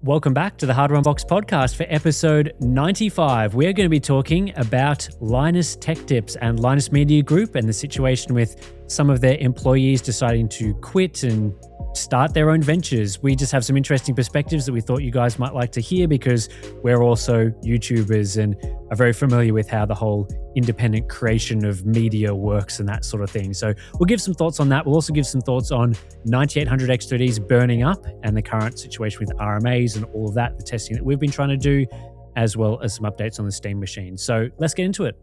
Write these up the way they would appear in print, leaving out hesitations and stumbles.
Welcome back to the Hard Run Box podcast for episode 95. We're going to be talking about Linus Tech Tips and Linus Media Group and the situation with some of their employees deciding to quit and start their own ventures. We just have some interesting perspectives that we thought you guys might like to hear because we're also YouTubers and are very familiar with how the whole independent creation of media works and that sort of thing. So we'll give some thoughts on that. We'll also give some thoughts on 9800 X30s burning up and the current situation with RMAs and all of that, the testing that we've been trying to do, as well as some updates on the Steam machine. So let's get into it.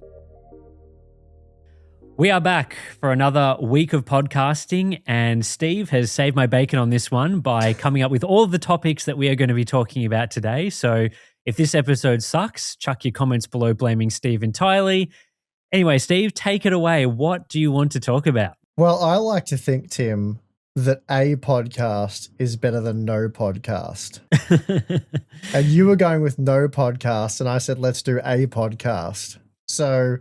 We are back for another week of podcasting, and Steve has saved my bacon on this one by coming up with all of the topics that we are going to be talking about today. So if this episode sucks, chuck your comments below blaming Steve entirely. Anyway, Steve, take it away. What do you want to talk about? Well, I like to think, Tim, that a podcast is better than no podcast. And you were going with no podcast, and I said, let's do a podcast. So,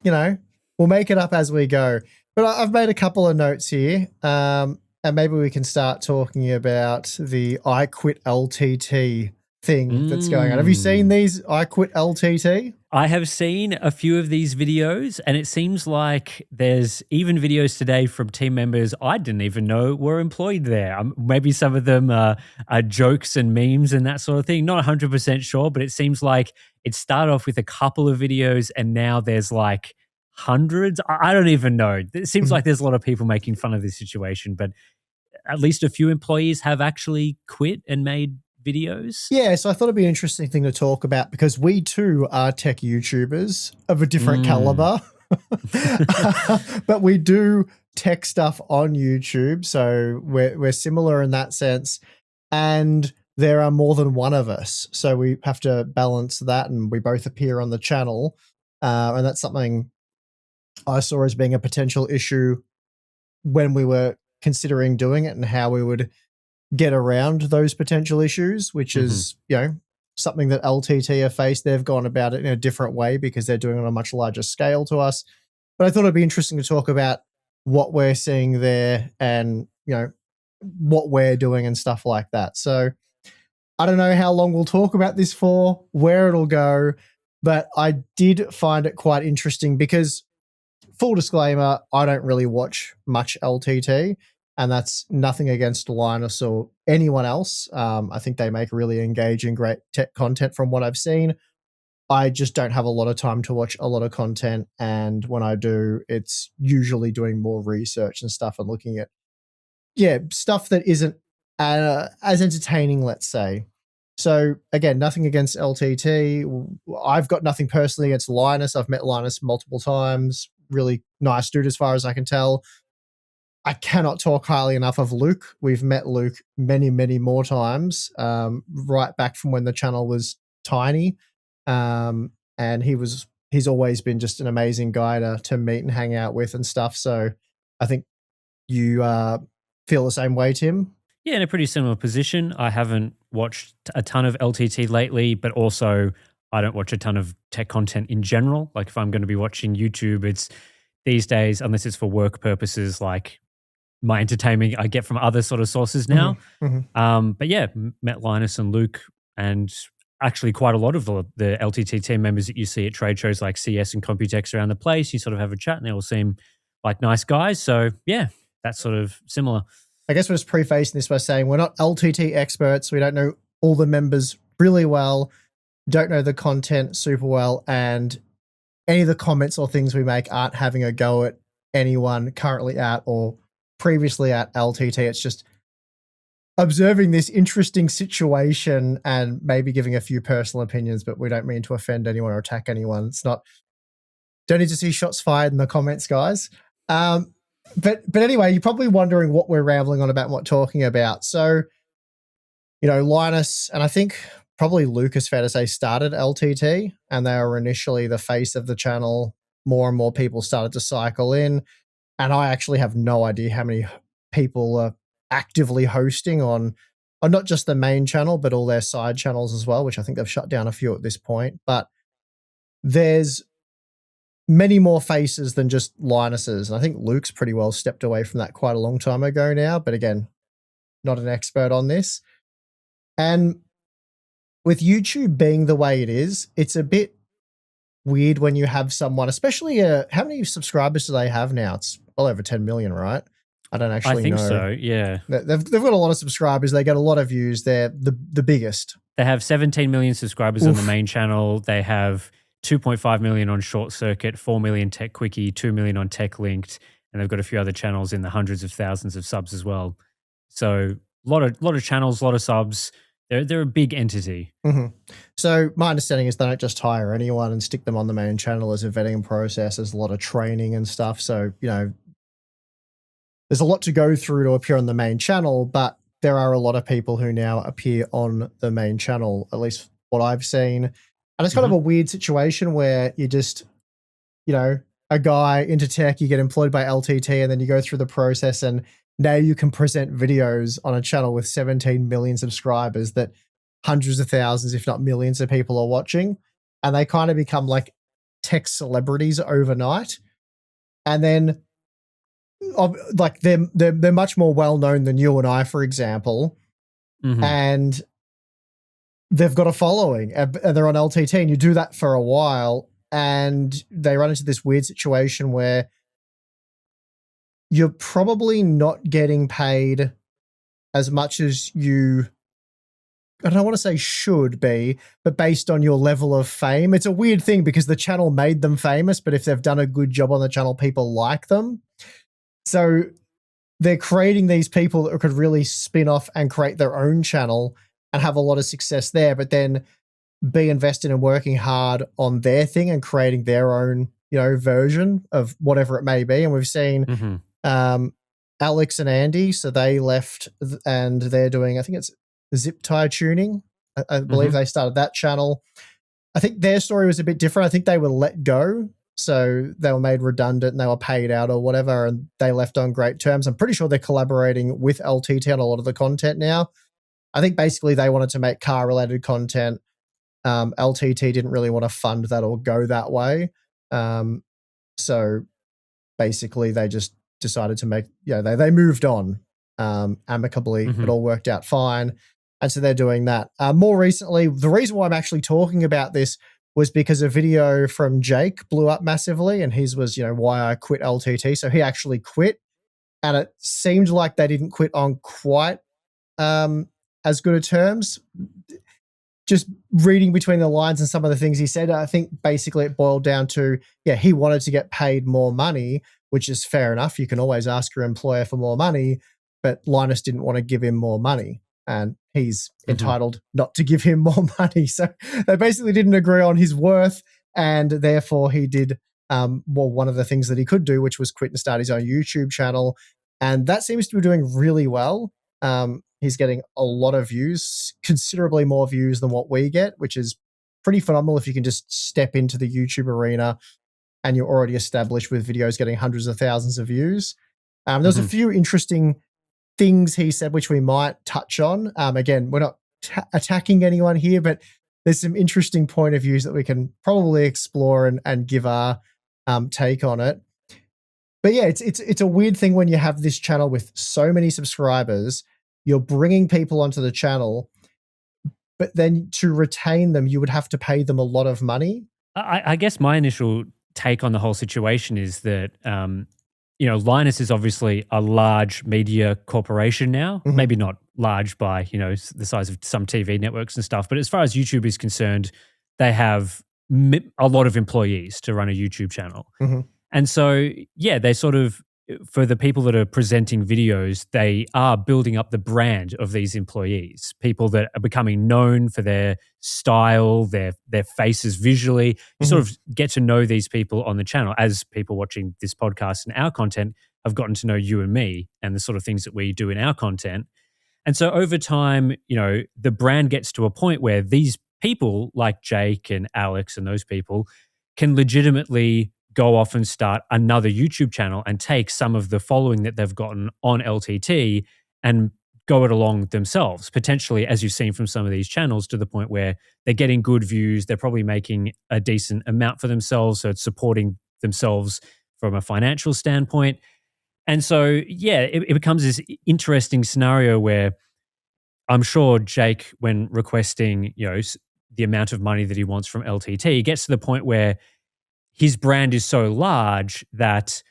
you know, we'll make it up as we go. But I've made a couple of notes here, and maybe we can start talking about the I Quit LTT thing that's going on. Have you seen these I Quit LTT? I have seen a few of these videos, and it seems like there's even videos today from team members I didn't even know were employed there. Maybe some of them are jokes and memes and that sort of thing. Not 100% sure, but it seems like it started off with a couple of videos, and now there's like hundreds. I don't even know. It seems like there's a lot of people making fun of this situation, but at least a few employees have actually quit and made videos. Yeah, so I thought it'd be an interesting thing to talk about because we too are tech YouTubers of a different caliber. But we do tech stuff on YouTube, so we're similar in that sense. And there are more than one of us, so we have to balance that, and we both appear on the channel. And that's something I saw as being a potential issue when we were considering doing it and how we would get around those potential issues, which is, you know, something that LTT have faced. They've gone about it in a different way because they're doing it on a much larger scale to us. But I thought it'd be interesting to talk about what we're seeing there and, you know, what we're doing and stuff like that. So I don't know how long we'll talk about this for, where it'll go, but I did find it quite interesting because, full disclaimer, I don't really watch much LTT. And that's nothing against Linus or anyone else. I think they make really engaging, great tech content from what I've seen. I just don't have a lot of time to watch a lot of content. And when I do, it's usually doing more research and stuff and looking at, stuff that isn't as entertaining, let's say. So again, nothing against LTT. I've got nothing personally against Linus. I've met Linus multiple times. Really nice dude as far as I can tell. I cannot talk highly enough of Luke. We've met Luke many, many more times, right back from when the channel was tiny. And he's always been just an amazing guy to meet and hang out with and stuff. So I think you feel the same way, Tim? Yeah, in a pretty similar position. I haven't watched a ton of LTT lately, but also I don't watch a ton of tech content in general. Like if I'm going to be watching YouTube, it's these days, unless it's for work purposes, like my entertainment I get from other sort of sources now. But yeah, met Linus and Luke and actually quite a lot of the LTT team members that you see at trade shows like CS and Computex around the place. You sort of have a chat and they all seem like nice guys. So yeah, that's sort of similar. I guess we're just prefacing this by saying we're not LTT experts. We don't know all the members really well, don't know the content super well, and any of the comments or things we make aren't having a go at anyone currently at or previously at LTT. It's just observing this interesting situation and maybe giving a few personal opinions, but we don't mean to offend anyone or attack anyone. It's not, don't need to see shots fired in the comments, guys. But anyway, you're probably wondering what we're rambling on about and what talking about. So, you know, Linus, and I think probably Luke, is fair to say, started LTT, and they were initially the face of the channel. More and more people started to cycle in. And I actually have no idea how many people are actively hosting on not just the main channel, but all their side channels as well, which I think they've shut down a few at this point. But there's many more faces than just Linus's. And I think Luke's pretty well stepped away from that quite a long time ago now. But again, not an expert on this. And with YouTube being the way it is, it's a bit weird when you have someone, especially how many subscribers do they have now? It's well over 10 million, right? I don't I actually think know. so, yeah. They've got a lot of subscribers. They get a lot of views. They're the biggest. They have 17 million subscribers on the Oof. main channel. They have 2.5 million on Short Circuit, 4 million Tech Quickie, 2 million on Tech Linked, and they've got a few other channels in the hundreds of thousands of subs as well. So a lot of channels, a lot of subs. They're a big entity. Mm-hmm. So my understanding is they don't just hire anyone and stick them on the main channel as a vetting process. There's a lot of training and stuff. So, there's a lot to go through to appear on the main channel, but there are a lot of people who now appear on the main channel, at least what I've seen. And it's kind of a weird situation where you just, a guy into tech, you get employed by LTT, and then you go through the process, and now you can present videos on a channel with 17 million subscribers that hundreds of thousands, if not millions of people are watching. And they kind of become like tech celebrities overnight. And then like they're much more well known than you and I, for example, and they've got a following, and they're on LTT, and you do that for a while, and they run into this weird situation where you're probably not getting paid as much as you, I don't want to say should be, but based on your level of fame. It's a weird thing because the channel made them famous, but if they've done a good job on the channel, people like them. So they're creating these people that could really spin off and create their own channel and have a lot of success there, but then be invested in working hard on their thing and creating their own, version of whatever it may be. And we've seen Alex and Andy, so they left and they're doing, I think it's zip tie tuning. I believe they started that channel. I think their story was a bit different. I think they were let go. So they were made redundant and they were paid out or whatever, and they left on great terms. I'm pretty sure they're collaborating with LTT on a lot of the content now. I think basically they wanted to make car-related content. LTT didn't really want to fund that or go that way. So basically they just decided to make, they moved on amicably. It all worked out fine. And so they're doing that. More recently, the reason why I'm actually talking about this was because a video from Jake blew up massively, and his was, why I quit LTT. So he actually quit, and it seemed like they didn't quit on quite as good of terms. Just reading between the lines and some of the things he said, I think basically it boiled down to, he wanted to get paid more money, which is fair enough. You can always ask your employer for more money, but Linus didn't want to give him more money, and he's entitled not to give him more money. So they basically didn't agree on his worth, and therefore he did one of the things that he could do, which was quit and start his own YouTube channel. And that seems to be doing really well. He's getting a lot of views, considerably more views than what we get, which is pretty phenomenal if you can just step into the YouTube arena and you're already established with videos getting hundreds of thousands of views. There's a few interesting things he said, which we might touch on. Again, we're not attacking anyone here, but there's some interesting point of views that we can probably explore and give our take on it. But yeah, it's a weird thing when you have this channel with so many subscribers. You're bringing people onto the channel, but then to retain them, you would have to pay them a lot of money. I guess my initial take on the whole situation is that, Linus is obviously a large media corporation now. Maybe not large by, the size of some TV networks and stuff, but as far as YouTube is concerned, they have a lot of employees to run a YouTube channel. And so, they sort of, for the people that are presenting videos, they are building up the brand of these employees, people that are becoming known for their style, their faces visually. You sort of get to know these people on the channel, as people watching this podcast and our content have gotten to know you and me and the sort of things that we do in our content. And so over time, the brand gets to a point where these people like Jake and Alex and those people can legitimately go off and start another YouTube channel and take some of the following that they've gotten on LTT and go it along themselves, potentially, as you've seen from some of these channels, to the point where they're getting good views, they're probably making a decent amount for themselves, so it's supporting themselves from a financial standpoint. And so, it becomes this interesting scenario where I'm sure Jake, when requesting, the amount of money that he wants from LTT, gets to the point where his brand is so large that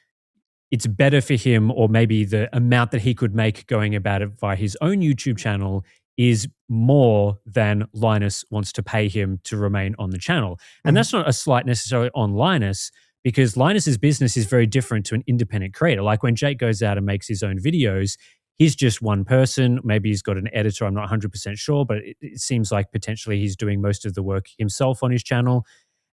it's better for him, or maybe the amount that he could make going about it via his own YouTube channel is more than Linus wants to pay him to remain on the channel. And that's not a slight necessarily on Linus, because Linus's business is very different to an independent creator. Like when Jake goes out and makes his own videos, he's just one person. Maybe he's got an editor. I'm not 100% sure, but it seems like potentially he's doing most of the work himself on his channel.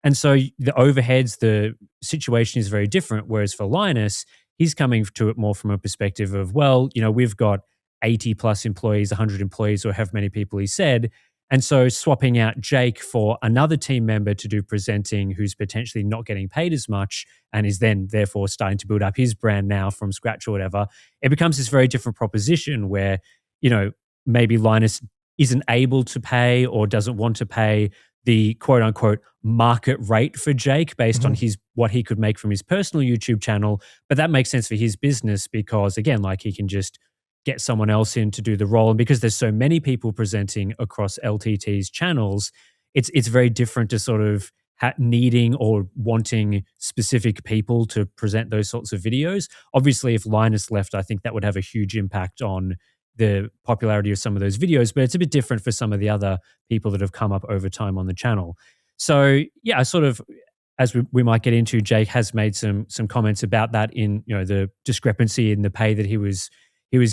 And so the overheads, the situation is very different. Whereas for Linus, he's coming to it more from a perspective of, well, we've got 80 plus employees, 100 employees, or however many people he said. And so swapping out Jake for another team member to do presenting who's potentially not getting paid as much and is then therefore starting to build up his brand now from scratch or whatever, it becomes this very different proposition where, maybe Linus isn't able to pay or doesn't want to pay the quote unquote market rate for Jake based on what he could make from his personal YouTube channel. But that makes sense for his business because, again, like he can just get someone else in to do the role. And because there's so many people presenting across LTT's channels, it's very different to sort of needing or wanting specific people to present those sorts of videos. Obviously, if Linus left, I think that would have a huge impact on the popularity of some of those videos, but it's a bit different for some of the other people that have come up over time on the channel. So yeah, I sort of, as we might get into, Jake has made some comments about that in the discrepancy in the pay that he was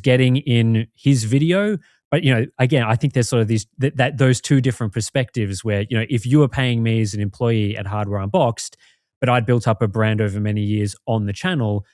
getting in his video. But again, I think there's sort of those two different perspectives where if you were paying me as an employee at Hardware Unboxed, but I'd built up a brand over many years on the channel,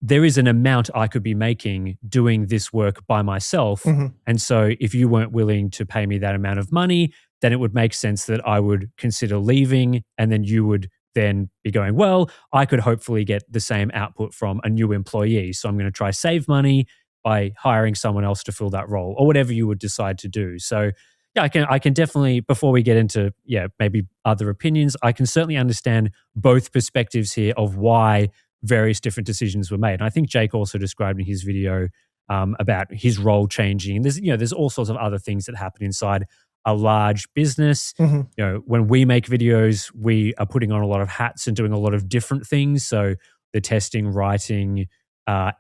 there is an amount I could be making doing this work by myself. And so if you weren't willing to pay me that amount of money, then it would make sense that I would consider leaving. And then you would then be going, well, I could hopefully get the same output from a new employee. So I'm going to try save money by hiring someone else to fill that role, or whatever you would decide to do. So yeah, I can definitely, before we get into maybe other opinions, I can certainly understand both perspectives here of why various different decisions were made. And I think Jake also described in his video about his role changing. And there's all sorts of other things that happen inside a large business. When we make videos, we are putting on a lot of hats and doing a lot of different things. So the testing, writing,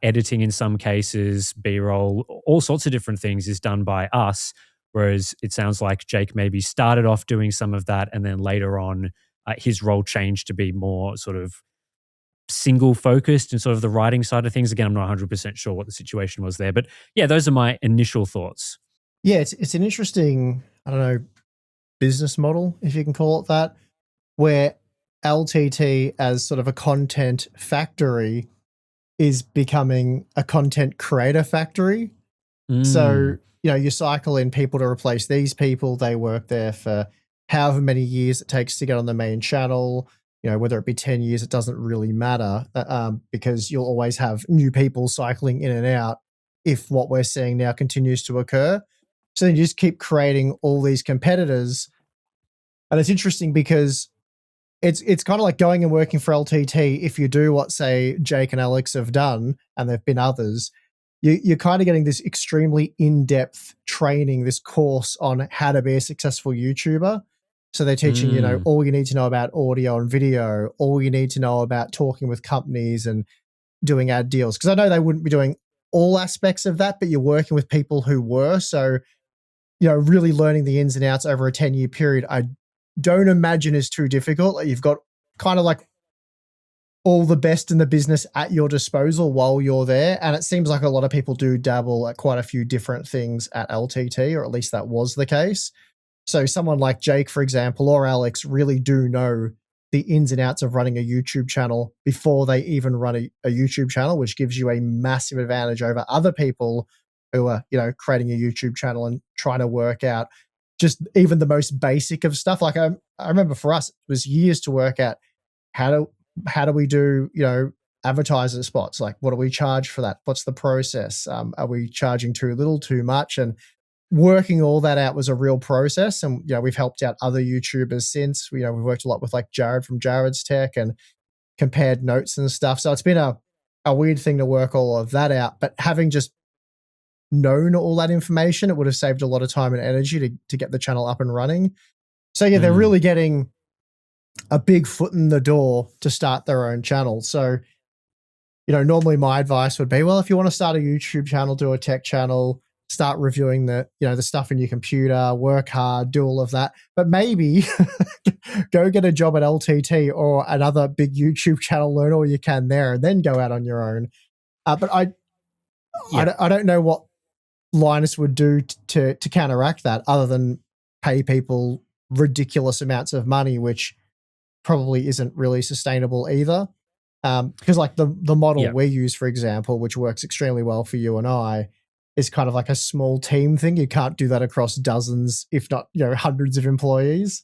editing in some cases, B-roll, all sorts of different things is done by us. Whereas it sounds like Jake maybe started off doing some of that, and then later on his role changed to be more sort of single focused and sort of the writing side of things. Again, I'm not 100% sure what the situation was there, but yeah, those are my initial thoughts. Yeah, it's an interesting, I don't know, business model, if you can call it that, where LTT as sort of a content factory is becoming a content creator factory. So, you cycle in people to replace these people. They work there for however many years it takes to get on the main channel. Whether it be 10 years, it doesn't really matter because you'll always have new people cycling in and out if what we're seeing now continues to occur. So then you just keep creating all these competitors. And it's interesting because it's kind of like going and working for LTT. If you do what, say, Jake and Alex have done, and there've been others, you're kind of getting this extremely in-depth training, this course on how to be a successful YouTuber. So they're teaching, all you need to know about audio and video, all you need to know about talking with companies and doing ad deals. Because I know they wouldn't be doing all aspects of that, but you're working with people who were. So, really learning the ins and outs over a 10-year period, I don't imagine is too difficult. Like you've got kind of like all the best in the business at your disposal while you're there. And it seems like a lot of people do dabble at quite a few different things at LTT, or at least that was the case. So someone like Jake, for example, or Alex really do know the ins and outs of running a YouTube channel before they even run a YouTube channel, which gives you a massive advantage over other people who are, creating a YouTube channel and trying to work out just even the most basic of stuff. Like I remember for us, it was years to work out how do we do, advertiser spots? Like what do we charge for that? What's the process? Are we charging too little, too much? And working all that out was a real process. And, we've helped out other YouTubers since. We've worked a lot with like Jared from Jared's Tech and compared notes and stuff. So it's been a weird thing to work all of that out. But having just known all that information, it would have saved a lot of time and energy to get the channel up and running. So yeah, they're really getting a big foot in the door to start their own channel. So, normally my advice would be, well, if you want to start a YouTube channel, do a tech channel, start reviewing the stuff in your computer, work hard, do all of that. But maybe go get a job at LTT or another big YouTube channel, learn all you can there, and then go out on your own. But I don't know what Linus would do to counteract that other than pay people ridiculous amounts of money, which probably isn't really sustainable either. Because like the model we use, for example, which works extremely well for you and I, is kind of like a small team thing. You can't do that across dozens, if not hundreds of employees.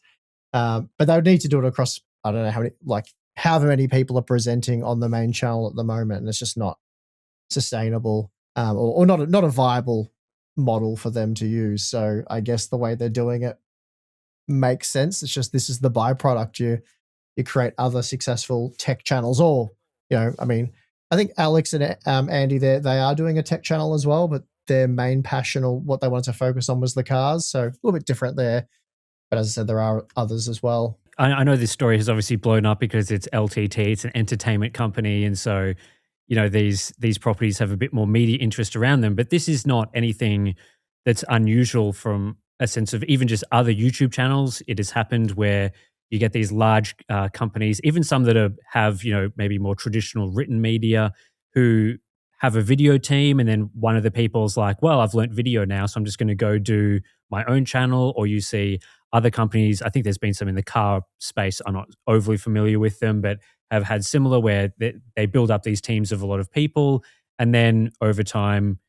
But they would need to do it across, I don't know how many, like however many people are presenting on the main channel at the moment, and it's just not sustainable or not a viable model for them to use. So I guess the way they're doing it makes sense. It's just this is the byproduct. You create other successful tech channels, or I think Alex and Andy they are doing a tech channel as well, but their main passion or what they wanted to focus on was the cars. So a little bit different there. But as I said, there are others as well. I know this story has obviously blown up because it's LTT, it's an entertainment company, and so these properties have a bit more media interest around them. But this is not anything that's unusual from a sense of even just other YouTube channels. It has happened where you get these large companies, even some that have maybe more traditional written media, who have a video team, and then one of the people's like, well, I've learnt video now, so I'm just going to go do my own channel. Or you see other companies, I think there's been some in the car space, I'm not overly familiar with them, but have had similar where they build up these teams of a lot of people, and then over time,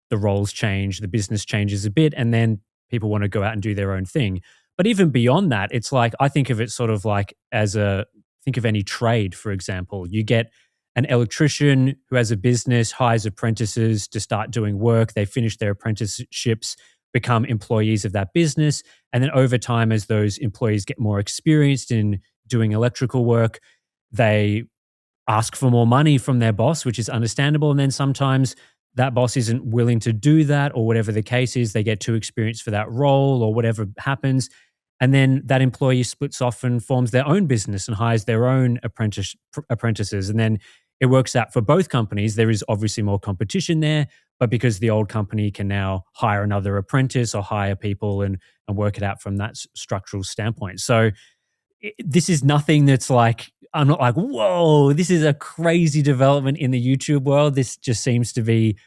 the roles change, the business changes a bit, and then people want to go out and do their own thing. But even beyond that, it's like, I think of it sort of like think of any trade, for example. You get an electrician who has a business, hires apprentices to start doing work. They finish their apprenticeships, become employees of that business. And then over time, as those employees get more experienced in doing electrical work, they ask for more money from their boss, which is understandable. And then sometimes that boss isn't willing to do that, or whatever the case is, they get too experienced for that role or whatever happens. And then that employee splits off and forms their own business and hires their own apprentices. And then it works out for both companies. There is obviously more competition there, but because the old company can now hire another apprentice or hire people and work it out from that structural standpoint. So this is nothing that's like, I'm not like, whoa, this is a crazy development in the YouTube world. This just seems to be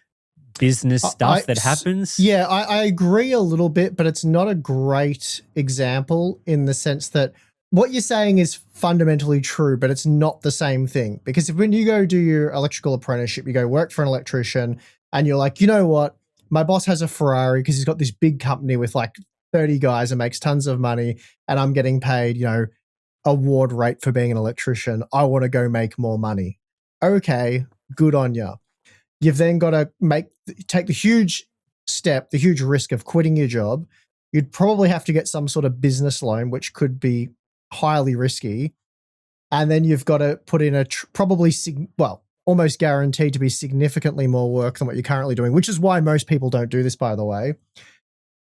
business stuff that happens. Yeah, I agree a little bit, but it's not a great example in the sense that what you're saying is fundamentally true, but it's not the same thing. Because when you go do your electrical apprenticeship, you go work for an electrician, and you're like, you know what? My boss has a Ferrari because he's got this big company with like 30 guys and makes tons of money, and I'm getting paid, award rate for being an electrician. I want to go make more money. Okay, good on you. You've then got to take the huge step, the huge risk of quitting your job. You'd probably have to get some sort of business loan, which could be highly risky. And then you've got to put in almost guaranteed to be significantly more work than what you're currently doing, which is why most people don't do this, by the way.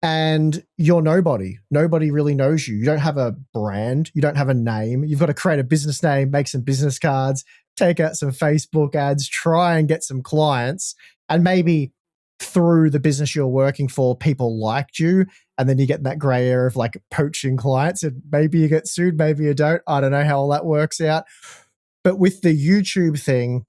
And you're nobody. Nobody really knows you. You don't have a brand. You don't have a name. You've got to create a business name, make some business cards, take out some Facebook ads, try and get some clients. And maybe through the business you're working for, people liked you. And then you get in that gray area of like poaching clients, and maybe you get sued, maybe you don't. I don't know how all that works out. But with the YouTube thing,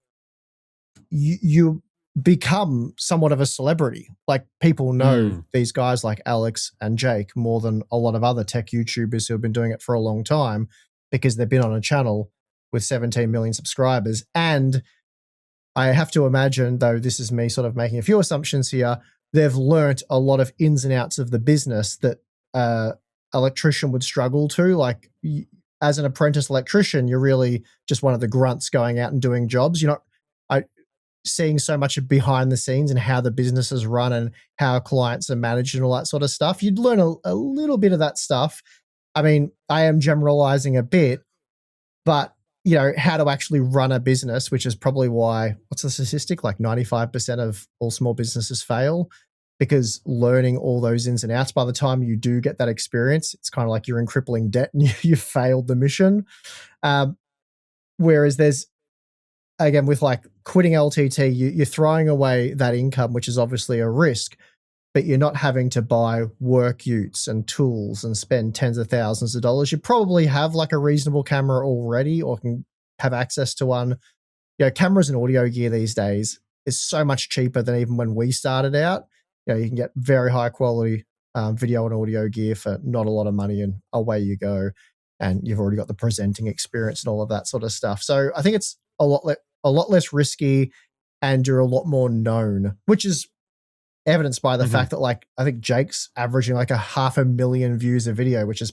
you become somewhat of a celebrity. Like people know these guys like Alex and Jake more than a lot of other tech YouTubers who have been doing it for a long time, because they've been on a channel with 17 million subscribers. And I have to imagine, though this is me sort of making a few assumptions here, they've learnt a lot of ins and outs of the business that electrician would struggle to. Like as an apprentice electrician, you're really just one of the grunts going out and doing jobs. You're not seeing so much of behind the scenes and how the business is run and how clients are managed and all that sort of stuff. You'd learn a little bit of that stuff. I mean, I am generalizing a bit, but how to actually run a business, which is probably why, what's the statistic? Like 95% of all small businesses fail because learning all those ins and outs, by the time you do get that experience, it's kind of like you're in crippling debt and you failed the mission. Whereas there's, again, with like quitting LTT, you're throwing away that income, which is obviously a risk, but you're not having to buy work utes and tools and spend tens of thousands of dollars. You probably have like a reasonable camera already or can have access to one. Cameras and audio gear these days is so much cheaper than even when we started out. You can get very high quality video and audio gear for not a lot of money, and away you go. And you've already got the presenting experience and all of that sort of stuff. So I think it's a lot less risky, and you're a lot more known, which is evidenced by the fact that, like, I think Jake's averaging like 500,000 views a video, which is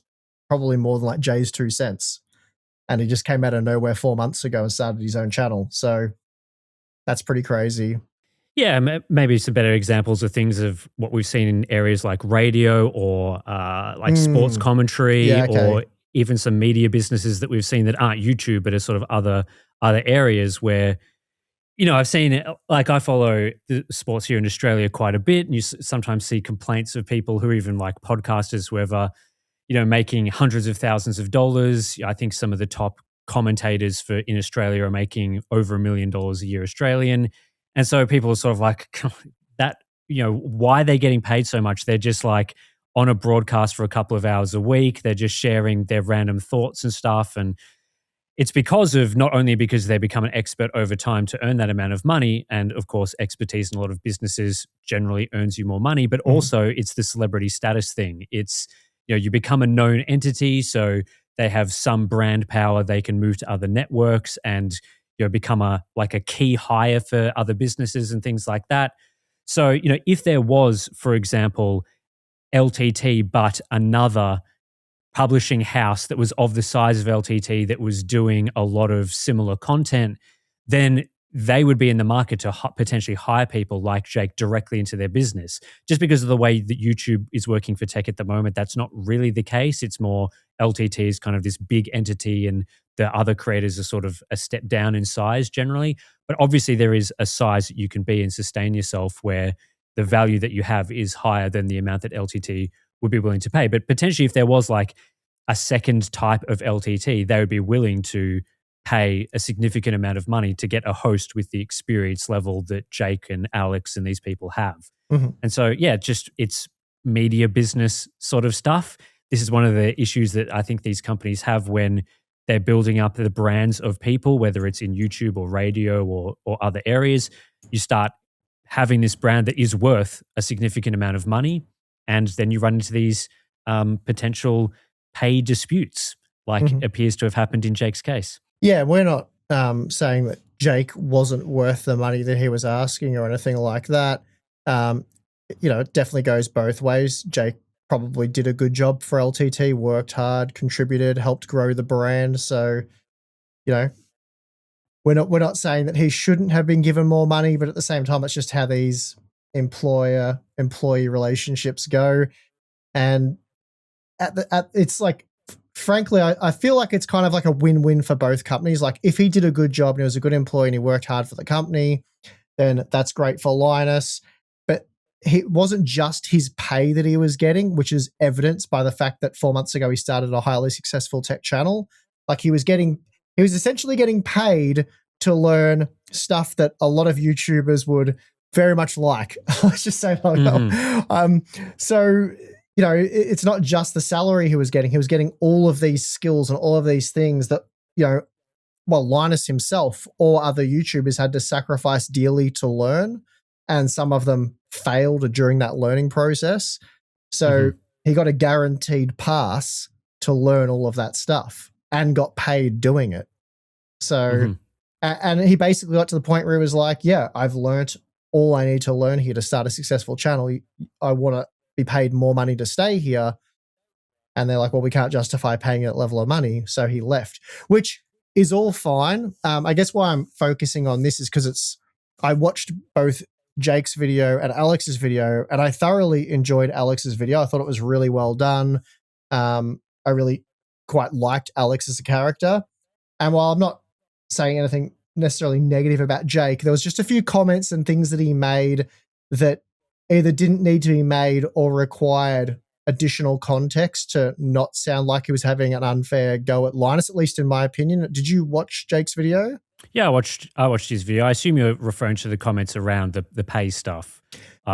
probably more than like Jay's 2 cents. And he just came out of nowhere 4 months ago and started his own channel. So that's pretty crazy. Yeah, maybe some better examples of things of what we've seen in areas like radio or like sports commentary, or even some media businesses that we've seen that aren't YouTube, but are sort of other areas where, I've seen it, like I follow the sports here in Australia quite a bit, and you sometimes see complaints of people who are even like podcasters, whoever, making hundreds of thousands of dollars. I think some of the top commentators in Australia are making over $1 million a year Australian. And so people are sort of like that, why are they getting paid so much? They're just like on a broadcast for a couple of hours a week. They're just sharing their random thoughts and stuff. And it's not only because they become an expert over time to earn that amount of money. And of course, expertise in a lot of businesses generally earns you more money, but also it's the celebrity status thing. It's, you become a known entity. So they have some brand power. They can move to other networks and, become a key hire for other businesses and things like that. So, if there was, for example, LTT, but another publishing house that was of the size of LTT that was doing a lot of similar content, then they would be in the market to potentially hire people like Jake directly into their business. Just because of the way that YouTube is working for tech at the moment, that's not really the case. It's more LTT is kind of this big entity, and the other creators are sort of a step down in size generally. But obviously there is a size that you can be and sustain yourself where the value that you have is higher than the amount that LTT would be willing to pay. But potentially if there was like a second type of LTT, they would be willing to pay a significant amount of money to get a host with the experience level that Jake and Alex and these people have. And so, it's media business sort of stuff. This is one of the issues that I think these companies have when they're building up the brands of people, whether it's in YouTube or radio or other areas. You start having this brand that is worth a significant amount of money, and then you run into these potential pay disputes, like appears to have happened in Jake's case. Yeah, we're not saying that Jake wasn't worth the money that he was asking or anything like that. It definitely goes both ways. Jake probably did a good job for LTT, worked hard, contributed, helped grow the brand. So, we're not saying that he shouldn't have been given more money, but at the same time, it's just how these employer-employee relationships go. And it's like, frankly, I feel like it's kind of like a win-win for both companies. Like if he did a good job and he was a good employee and he worked hard for the company, then that's great for Linus. But it wasn't just his pay that he was getting, which is evidenced by the fact that 4 months ago he started a highly successful tech channel. Like he was essentially getting paid to learn stuff that a lot of YouTubers would very much like. Let's just say like that. So, it's not just the salary he was getting. He was getting all of these skills and all of these things that, Linus himself or other YouTubers had to sacrifice dearly to learn. And some of them failed during that learning process. So he got a guaranteed pass to learn all of that stuff and got paid doing it. So, and he basically got to the point where he was like, yeah, I've learnt all I need to learn here to start a successful channel. I want to be paid more money to stay here. And they're like, well, we can't justify paying that level of money. So he left, which is all fine. I guess why I'm focusing on this is because I watched both Jake's video and Alex's video, and I thoroughly enjoyed Alex's video. I thought it was really well done. I really quite liked Alex as a character. And while I'm not saying anything necessarily negative about Jake, there was just a few comments and things that he made that either didn't need to be made or required additional context to not sound like he was having an unfair go at Linus, at least in my opinion. Did you watch Jake's video? Yeah, I watched his video. I assume you're referring to the comments around the pay stuff.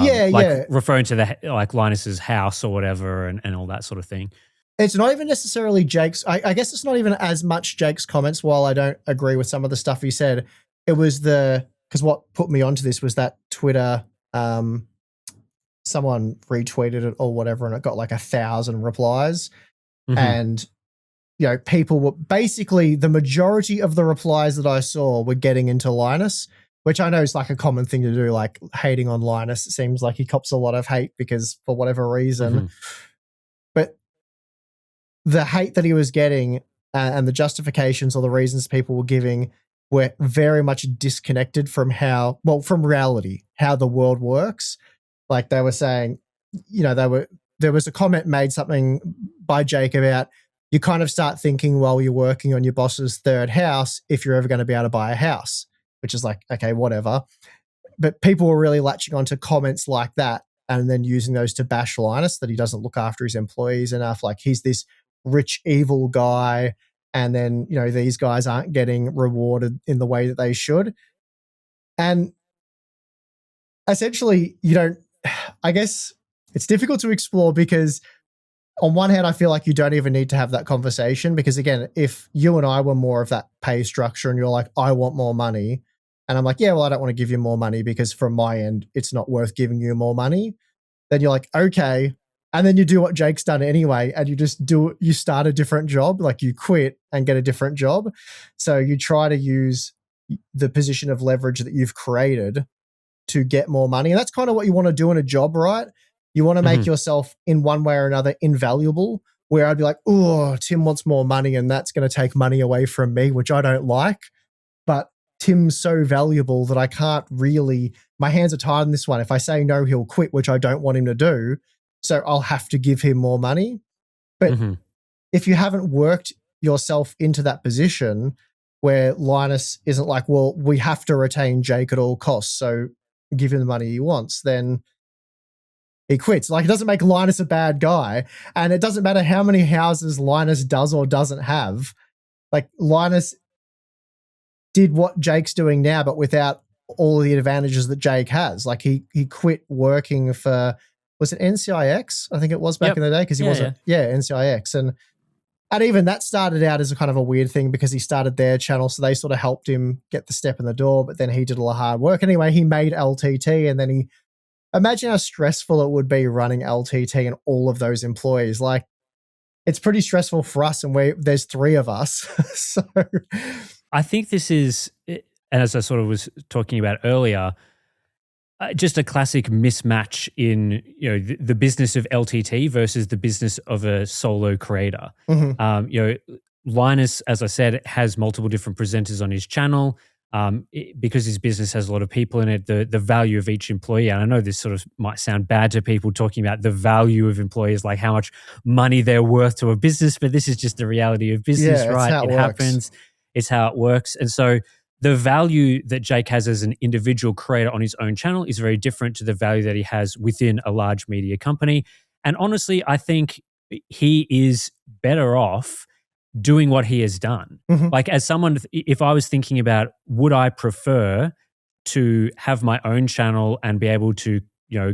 Yeah. Referring to the like Linus's house or whatever and all that sort of thing. It's not even necessarily Jake's. I guess it's not even as much Jake's comments, while I don't agree with some of the stuff he said. It was because what put me onto this was that Twitter, someone retweeted it or whatever, and it got like 1,000 replies. Mm-hmm. And, people were basically, the majority of the replies that I saw were getting into Linus, which I know is like a common thing to do, like hating on Linus. It seems like he cops a lot of hate because for whatever reason. Mm-hmm. But the hate that he was getting and the justifications or the reasons people were giving were very much disconnected from from reality, how the world works. Like they were saying, there was a comment made something by Jake about you kind of start thinking while you're working on your boss's third house if you're ever going to be able to buy a house, which is like, okay, whatever. But people were really latching onto comments like that and then using those to bash Linus, that he doesn't look after his employees enough. Like he's this rich, evil guy. And then, these guys aren't getting rewarded in the way that they should. And essentially, I guess it's difficult to explore because on one hand, I feel like you don't even need to have that conversation because, again, if you and I were more of that pay structure and you're like, I want more money, and I'm like, yeah, well, I don't want to give you more money because from my end, it's not worth giving you more money, then you're like, okay. And then you do what Jake's done anyway, and you start a different job, like you quit and get a different job. So you try to use the position of leverage that you've created to get more money. And that's kind of what you want to do in a job, right? You want to make yourself in one way or another invaluable, where I'd be like, oh, Tim wants more money and that's going to take money away from me, which I don't like. But Tim's so valuable that I can't really, my hands are tied on this one. If I say no, he'll quit, which I don't want him to do. So I'll have to give him more money. But if you haven't worked yourself into that position where Linus isn't like, well, we have to retain Jake at all costs, so give him the money he wants, then he quits. Like, it doesn't make Linus a bad guy. And it doesn't matter how many houses Linus does or doesn't have. Like, Linus did what Jake's doing now, but without all the advantages that Jake has. Like, he quit working for, was it NCIX? I think it was back in the day, because he wasn't, NCIX. And even that started out as a kind of a weird thing because he started their channel, so they sort of helped him get the step in the door, but then he did a lot of hard work. Anyway, he made LTT, and then imagine how stressful it would be running LTT and all of those employees. Like, it's pretty stressful for us, and there's 3 of us. So I think this is, and as I sort of was talking about earlier, just a classic mismatch in the business of LTT versus the business of a solo creator. Linus, as I said, has multiple different presenters on his channel. Because his business has a lot of people in it, the value of each employee, and I know this sort of might sound bad to people talking about the value of employees, like how much money they're worth to a business, but this is just the reality of business, right? It happens. It's how it works. And so the value that Jake has as an individual creator on his own channel is very different to the value that he has within a large media company. And honestly, I think he is better off doing what he has done. Like, as someone, if I was thinking about, would I prefer to have my own channel and be able to,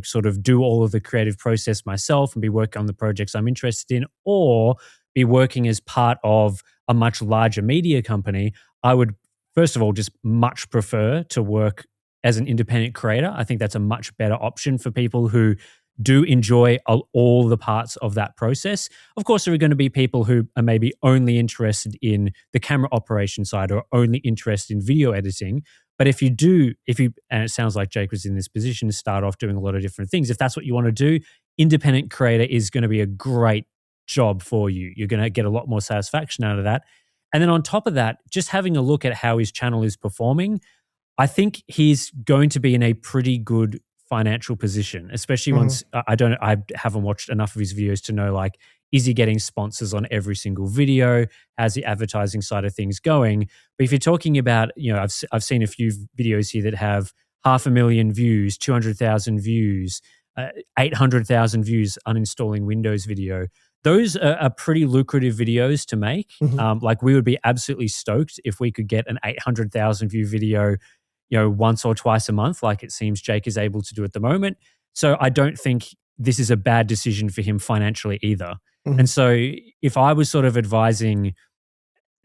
sort of do all of the creative process myself and be working on the projects I'm interested in, or be working as part of a much larger media company, I would, first of all, just much prefer to work as an independent creator. I think that's a much better option for people who do enjoy all the parts of that process. Of course, there are going to be people who are maybe only interested in the camera operation side or only interested in video editing. But if you, and it sounds like Jake was in this position to start off doing a lot of different things, if that's what you want to do, independent creator is going to be a great job for you. You're going to get a lot more satisfaction out of that. And then on top of that, just having a look at how his channel is performing, I think he's going to be in a pretty good financial position, especially once I haven't watched enough of his videos to know, like, is he getting sponsors on every single video? How's the advertising side of things going? But if you're talking about, I've seen a few videos here that have 500,000 views, 200,000 views, 800,000 views uninstalling Windows video. Those are pretty lucrative videos to make. Mhm. Like we would be absolutely stoked if we could get an 800,000 view video, once or twice a month, like it seems Jake is able to do at the moment. So I don't think this is a bad decision for him financially either. And Mhm. so if I was sort of advising,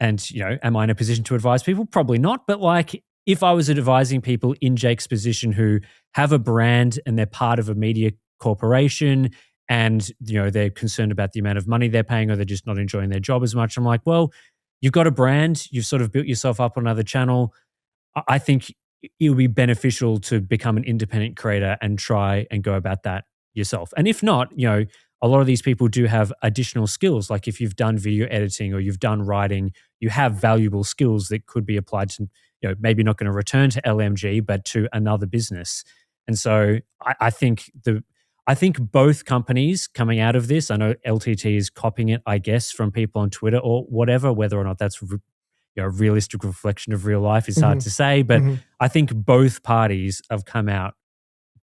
and, am I in a position to advise people? Probably not. But like, if I was advising people in Jake's position who have a brand and they're part of a media corporation and, they're concerned about the amount of money they're paying or they're just not enjoying their job as much, I'm like, well, you've got a brand, you've sort of built yourself up on another channel. I think it would be beneficial to become an independent creator and try and go about that yourself. And if not, a lot of these people do have additional skills. Like if you've done video editing or you've done writing, you have valuable skills that could be applied to, maybe not going to return to LMG, but to another business. And so I think both companies coming out of this, I know LTT is copying it, I guess, from people on Twitter or whatever, whether or not that's a realistic reflection of real life is hard Mhm. to say, but Mhm. I think both parties have come out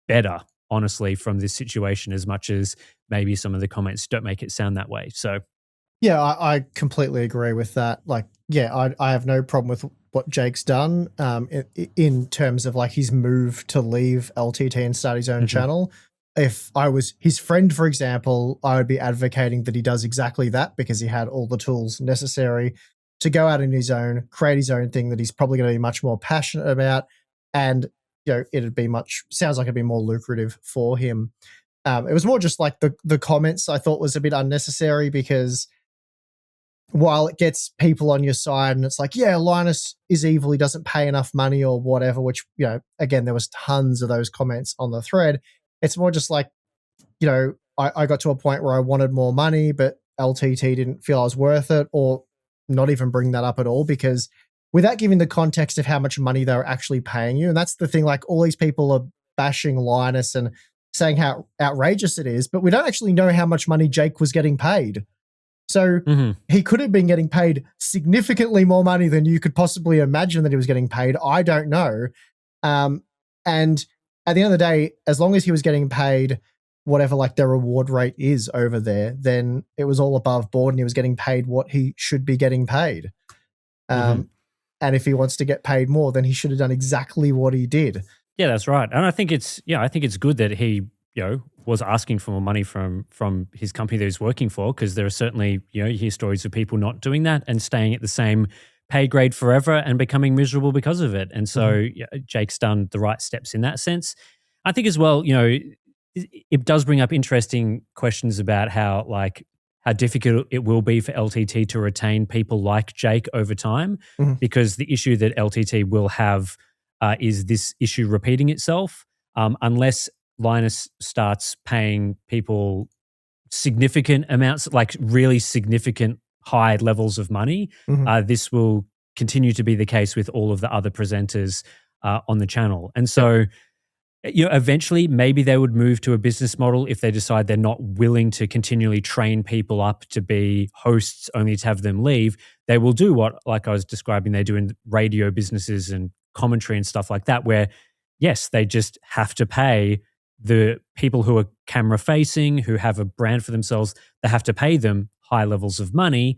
better, honestly, from this situation, as much as maybe some of the comments don't make it sound that way. So, Yeah, I completely agree with that. Like, yeah, I have no problem with what Jake's done in terms of like his move to leave LTT and start his own mhm, channel. If I was his friend, for example, I would be advocating that he does exactly that because he had all the tools necessary to go out on his own, create his own thing that he's probably going to be much more passionate about. And, it'd be sounds like it'd be more lucrative for him. It was more just like the comments I thought was a bit unnecessary because while it gets people on your side and it's like, yeah, Linus is evil, he doesn't pay enough money or whatever, which, again, there was tons of those comments on the thread. It's more just like, I got to a point where I wanted more money, but LTT didn't feel I was worth it, or not even bring that up at all because without giving the context of how much money they were actually paying you. And that's the thing, like all these people are bashing Linus and saying how outrageous it is, but we don't actually know how much money Jake was getting paid. So mhm, he could have been getting paid significantly more money than you could possibly imagine that he was getting paid. I don't know. And at the end of the day, as long as he was getting paid whatever like their reward rate is over there, then it was all above board and he was getting paid what he should be getting paid. mhm. Um, and if he wants to get paid more, then he should have done exactly what he did. Yeah, that's right. And I think it's good that he, was asking for more money from his company that he's working for, because there are certainly, you hear stories of people not doing that and staying at the same pay grade forever and becoming miserable because of it. And so Mhm. Jake's done the right steps in that sense. I think as well, it does bring up interesting questions about how difficult it will be for LTT to retain people like Jake over time, Mhm. because the issue that LTT will have is this issue repeating itself, unless Linus starts paying people significant amounts, like really significant high levels of money. Mhm. This will continue to be the case with all of the other presenters on the channel. And Yep. so, eventually maybe they would move to a business model if they decide they're not willing to continually train people up to be hosts only to have them leave. They will do what, like I was describing, they do in radio businesses and commentary and stuff like that, where yes, they just have to pay the people who are camera facing, who have a brand for themselves, they have to pay them high levels of money.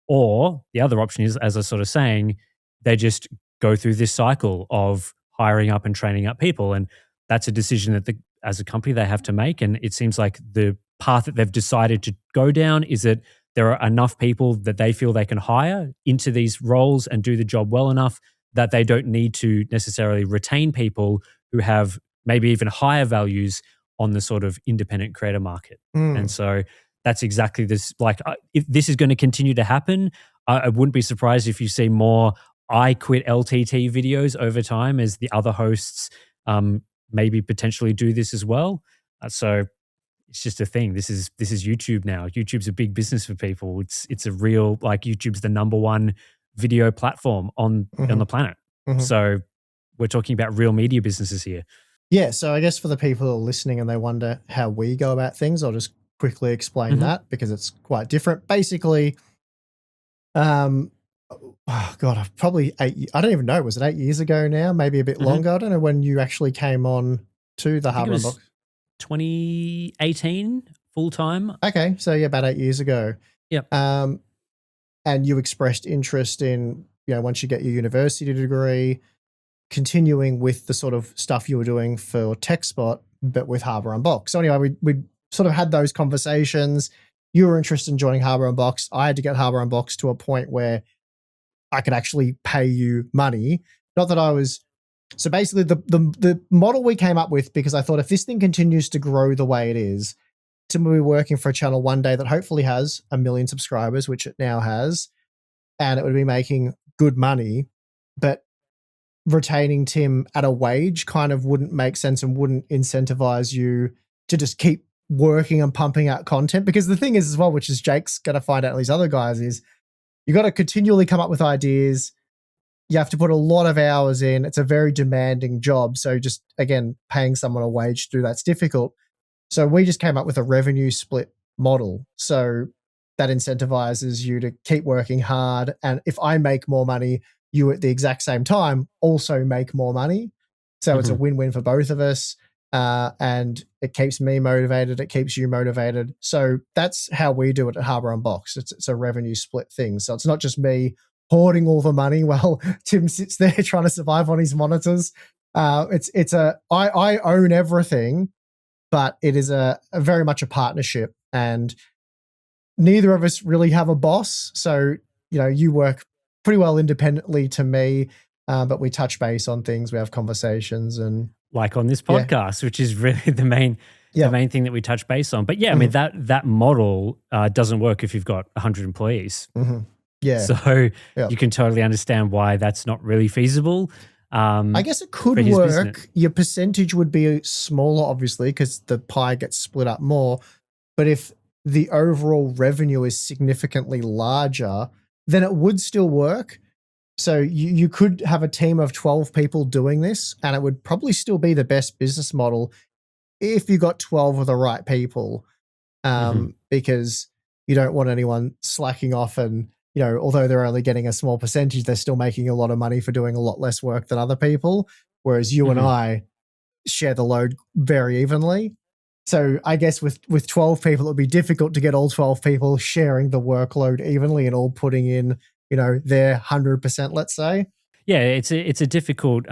Or the other option is, as I was sort of saying, they just go through this cycle of hiring up and training up people. And that's a decision that as a company they have to make. And it seems like the path that they've decided to go down is that there are enough people that they feel they can hire into these roles and do the job well enough that they don't need to necessarily retain people who have maybe even higher values on the sort of independent creator market. And Mm. so that's exactly this. Like, if this is going to continue to happen, I wouldn't be surprised if you see more I quit LTT videos over time as the other hosts maybe potentially do this as well. So it's just a thing. This is YouTube now. YouTube's a big business for people. It's a real, like, YouTube's the number one video platform on Mhm. the planet. Mhm. So we're talking about real media businesses here. Yeah, so I guess for the people who are listening and they wonder how we go about things, I'll just quickly explain Hmm. that because it's quite different. Basically, um, oh God, probably I don't even know. Was it 8 years ago now? Maybe a bit Hmm. longer. I don't know when you actually came on to the I think it Hardware was Unbox. 2018 full time. Okay, so yeah, about 8 years ago. Yep. And you expressed interest in, once you get your university degree, continuing with the sort of stuff you were doing for TechSpot, but with Harbour Unboxed. So anyway, we sort of had those conversations. You were interested in joining Harbour Unboxed. I had to get Harbour Unboxed to a point where I could actually pay you money. Not that I was. So basically, the model we came up with, because I thought if this thing continues to grow the way it is, to be working for a channel one day that hopefully has 1 million subscribers, which it now has, and it would be making good money, but retaining Tim at a wage kind of wouldn't make sense and wouldn't incentivize you to just keep working and pumping out content. Because the thing is as well, which is Jake's going to find out, and these other guys, is you got to continually come up with ideas. You have to put a lot of hours in. It's a very demanding job. So just, again, paying someone a wage to do that's difficult. So we just came up with a revenue split model. So that incentivizes you to keep working hard. And if I make more money, you at the exact same time also make more money. So it's a win-win for both of us. And it keeps me motivated. It keeps you motivated. So that's how we do it at Harbour Unboxed. It's a revenue split thing. So it's not just me hoarding all the money while Tim sits there trying to survive on his monitors. I own everything, but it is a very much a partnership, and neither of us really have a boss. So, you work pretty well independently to me, but we touch base on things. We have conversations, and like on this podcast, which is really the main thing that we touch base on. But yeah, I mean, that model doesn't work if you've got 100 employees. Yeah. So you can totally understand why that's not really feasible. I guess it could work. Business. Your percentage would be smaller, obviously, because the pie gets split up more. But if the overall revenue is significantly larger, then it would still work. So you could have a team of 12 people doing this, and it would probably still be the best business model if you got 12 of the right people, because you don't want anyone slacking off and, although they're only getting a small percentage, they're still making a lot of money for doing a lot less work than other people, whereas you and I share the load very evenly. So I guess with 12 people, it would be difficult to get all 12 people sharing the workload evenly and all putting in, their 100%, let's say. Yeah, it's a difficult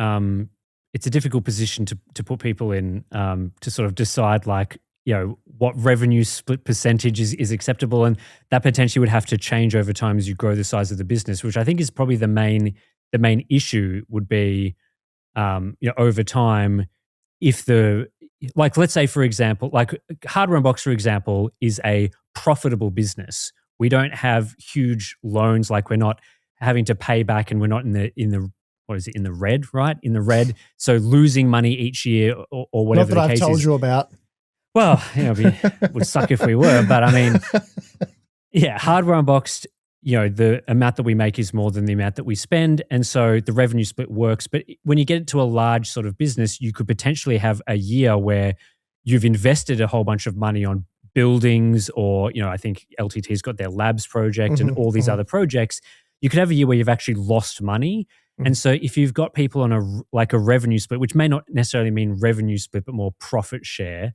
position to put people in, to sort of decide, like, what revenue split percentage is acceptable, and that potentially would have to change over time as you grow the size of the business, which I think is probably the main issue would be, over time, if let's say, for example, like Harbour Unboxed, for example, is a profitable business. We don't have huge loans, like we're not having to pay back, and we're not in the what is it, in the red, right? In the red. So losing money each year or whatever not that the case is. I've told you about. Well, it would suck if we were, but I mean, yeah, Harbour Unboxed, the amount that we make is more than the amount that we spend. And so the revenue split works. But when you get it to a large sort of business, you could potentially have a year where you've invested a whole bunch of money on buildings, or, I think LTT's got their labs project and all these other projects. You could have a year where you've actually lost money. And so if you've got people on a revenue split, which may not necessarily mean revenue split, but more profit share,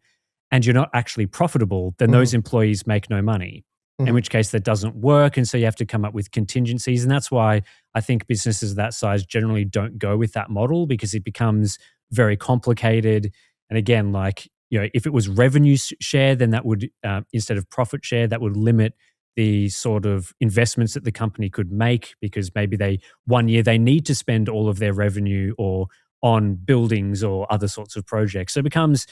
and you're not actually profitable, then those employees make no money, in which case that doesn't work. And so you have to come up with contingencies. And that's why I think businesses that size generally don't go with that model, because it becomes very complicated. And again, like, if it was revenue share, then that would, instead of profit share, that would limit the sort of investments that the company could make, because maybe one year they need to spend all of their revenue or on buildings or other sorts of projects. So it becomes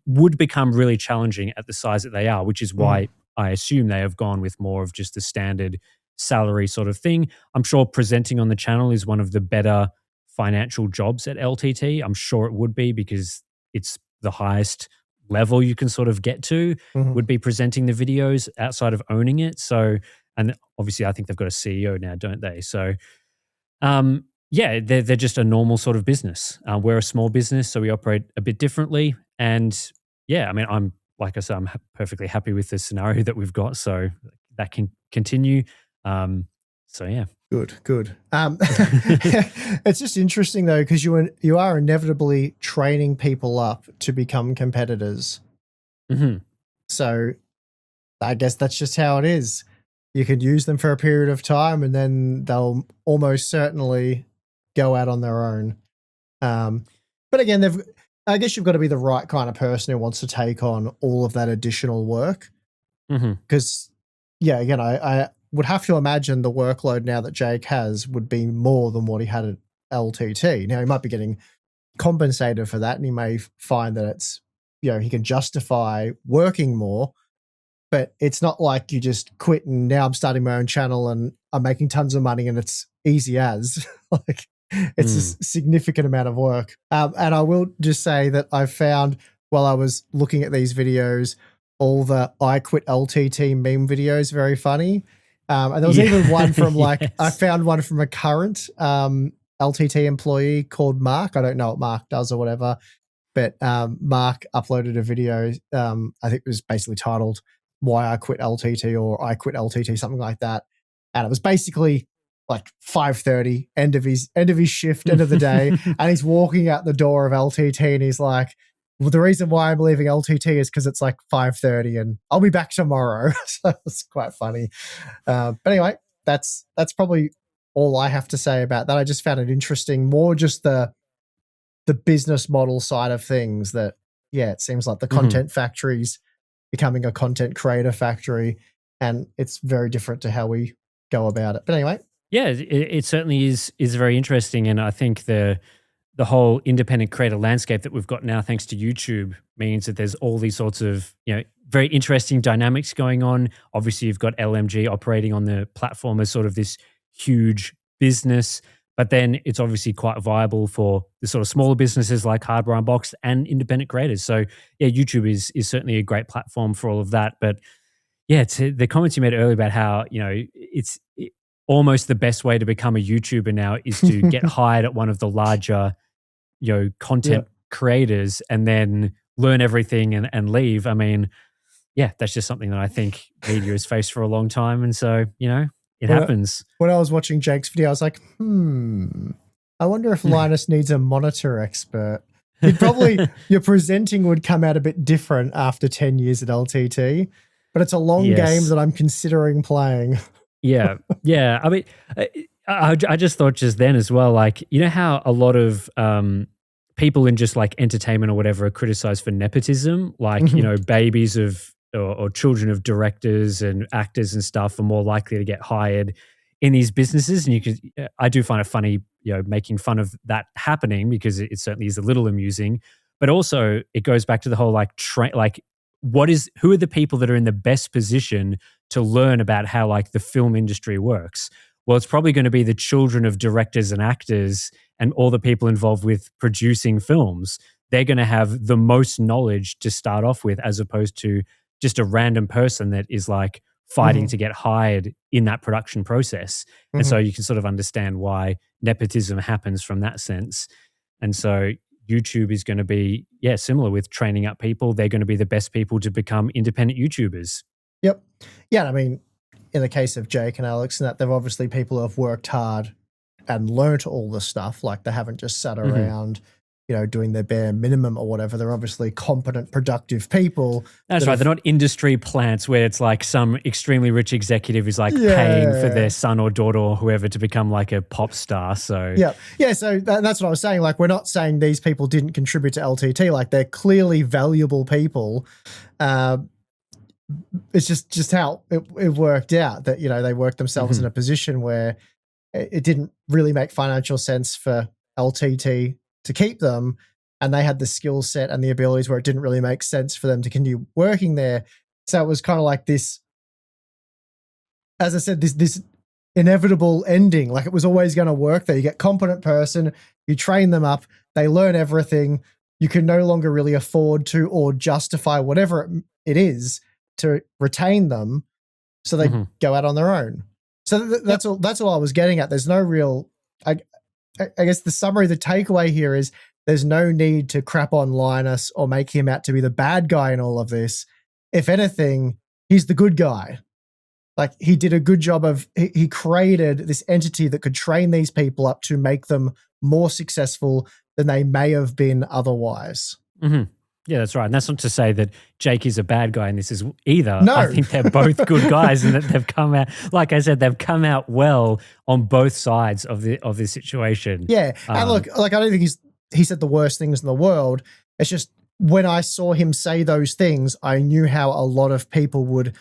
would become really challenging at the size that they are, which is why I assume they have gone with more of just the standard salary sort of thing. I'm sure presenting on the channel is one of the better financial jobs at LTT. I'm sure it would be, because it's the highest level you can sort of get to, would be presenting the videos outside of owning it. So, and obviously I think they've got a CEO now, don't they? So, yeah, they're just a normal sort of business. We're a small business, so we operate a bit differently. And yeah, I mean, I'm perfectly happy with the scenario that we've got, so that can continue. So yeah. Good, good. It's just interesting though, because you are inevitably training people up to become competitors. Mm-hmm. So I guess that's just how it is. You can use them for a period of time, and then they'll almost certainly go out on their own. But again, I guess you've got to be the right kind of person who wants to take on all of that additional work. Because, yeah, again, I would have to imagine the workload now that Jake has would be more than what he had at LTT. Now, he might be getting compensated for that, and he may find that it's, he can justify working more, but it's not like you just quit and now I'm starting my own channel and I'm making tons of money and it's easy as. Like, it's a significant amount of work. And I will just say that I found while I was looking at these videos, all the I quit LTT meme videos very funny. And there was even one from I found one from a current LTT employee called Mark. I don't know what Mark does or whatever, but Mark uploaded a video. I think it was basically titled "Why I Quit LTT" or "I Quit LTT," something like that. And it was basically like 5:30, end of his shift, end of the day, and he's walking out the door of LTT, and he's like, "Well, the reason why I'm leaving LTT is because it's like 5:30, and I'll be back tomorrow." So it's quite funny. But anyway, that's probably all I have to say about that. I just found it interesting, more just the business model side of things. That it seems like the content factory's becoming a content creator factory, and it's very different to how we go about it. But anyway. Yeah, it certainly is very interesting. And I think the whole independent creator landscape that we've got now, thanks to YouTube, means that there's all these sorts of, very interesting dynamics going on. Obviously, you've got LMG operating on the platform as sort of this huge business, but then it's obviously quite viable for the sort of smaller businesses like Hardware Unboxed and independent creators. So yeah, YouTube is certainly a great platform for all of that. But yeah, to the comments you made earlier about how, it's almost the best way to become a YouTuber now is to get hired at one of the larger, content creators and then learn everything and leave. I mean, yeah, that's just something that I think media has faced for a long time. And so, it happens. When I was watching Jake's video, I was like, I wonder if Linus needs a monitor expert. Your presenting would come out a bit different after 10 years at LTT, but it's a long game that I'm considering playing. Yeah. I mean, I just thought just then as well, like, how a lot of people in just like entertainment or whatever are criticized for nepotism, like, babies of or children of directors and actors and stuff are more likely to get hired in these businesses. And I do find it funny, making fun of that happening, because it certainly is a little amusing, but also it goes back to the whole who are the people that are in the best position to learn about how like the film industry works? Well, it's probably going to be the children of directors and actors and all the people involved with producing films. They're going to have the most knowledge to start off with, as opposed to just a random person that is like fighting to get hired in that production process. And so you can sort of understand why nepotism happens from that sense. And so YouTube is going to be, similar with training up people. They're going to be the best people to become independent YouTubers. Yep. Yeah, I mean, in the case of Jake and Alex, and that they're obviously people who have worked hard and learnt all the stuff. Like, they haven't just sat around, doing their bare minimum or whatever. They're obviously competent, productive people. That's right. They're not industry plants where it's like some extremely rich executive is like paying for their son or daughter or whoever to become like a pop star. So yeah. So that's what I was saying. Like, we're not saying these people didn't contribute to LTT. Like, they're clearly valuable people. It's just how it worked out that, they worked themselves in a position where it didn't really make financial sense for LTT to keep them, and they had the skill set and the abilities where it didn't really make sense for them to continue working there. So it was kind of like this, as I said, this inevitable ending. Like, it was always going to work there. You get competent person, you train them up, they learn everything. You can no longer really afford to or justify whatever it is to retain them, so they go out on their own. So that's all. That's all I was getting at. There's no real. I guess the summary, the takeaway here is there's no need to crap on Linus or make him out to be the bad guy in all of this. If anything, he's the good guy. Like he did a good job of, he created this entity that could train these people up to make them more successful than they may have been otherwise. Mm-hmm. Yeah, that's right. And that's not to say that Jake is a bad guy in this is either. No. I think they're both good guys and that they've come out, like I said, they've come out well on both sides of this situation. Yeah. And look, like I don't think he said the worst things in the world. It's just when I saw him say those things, I knew how a lot of people would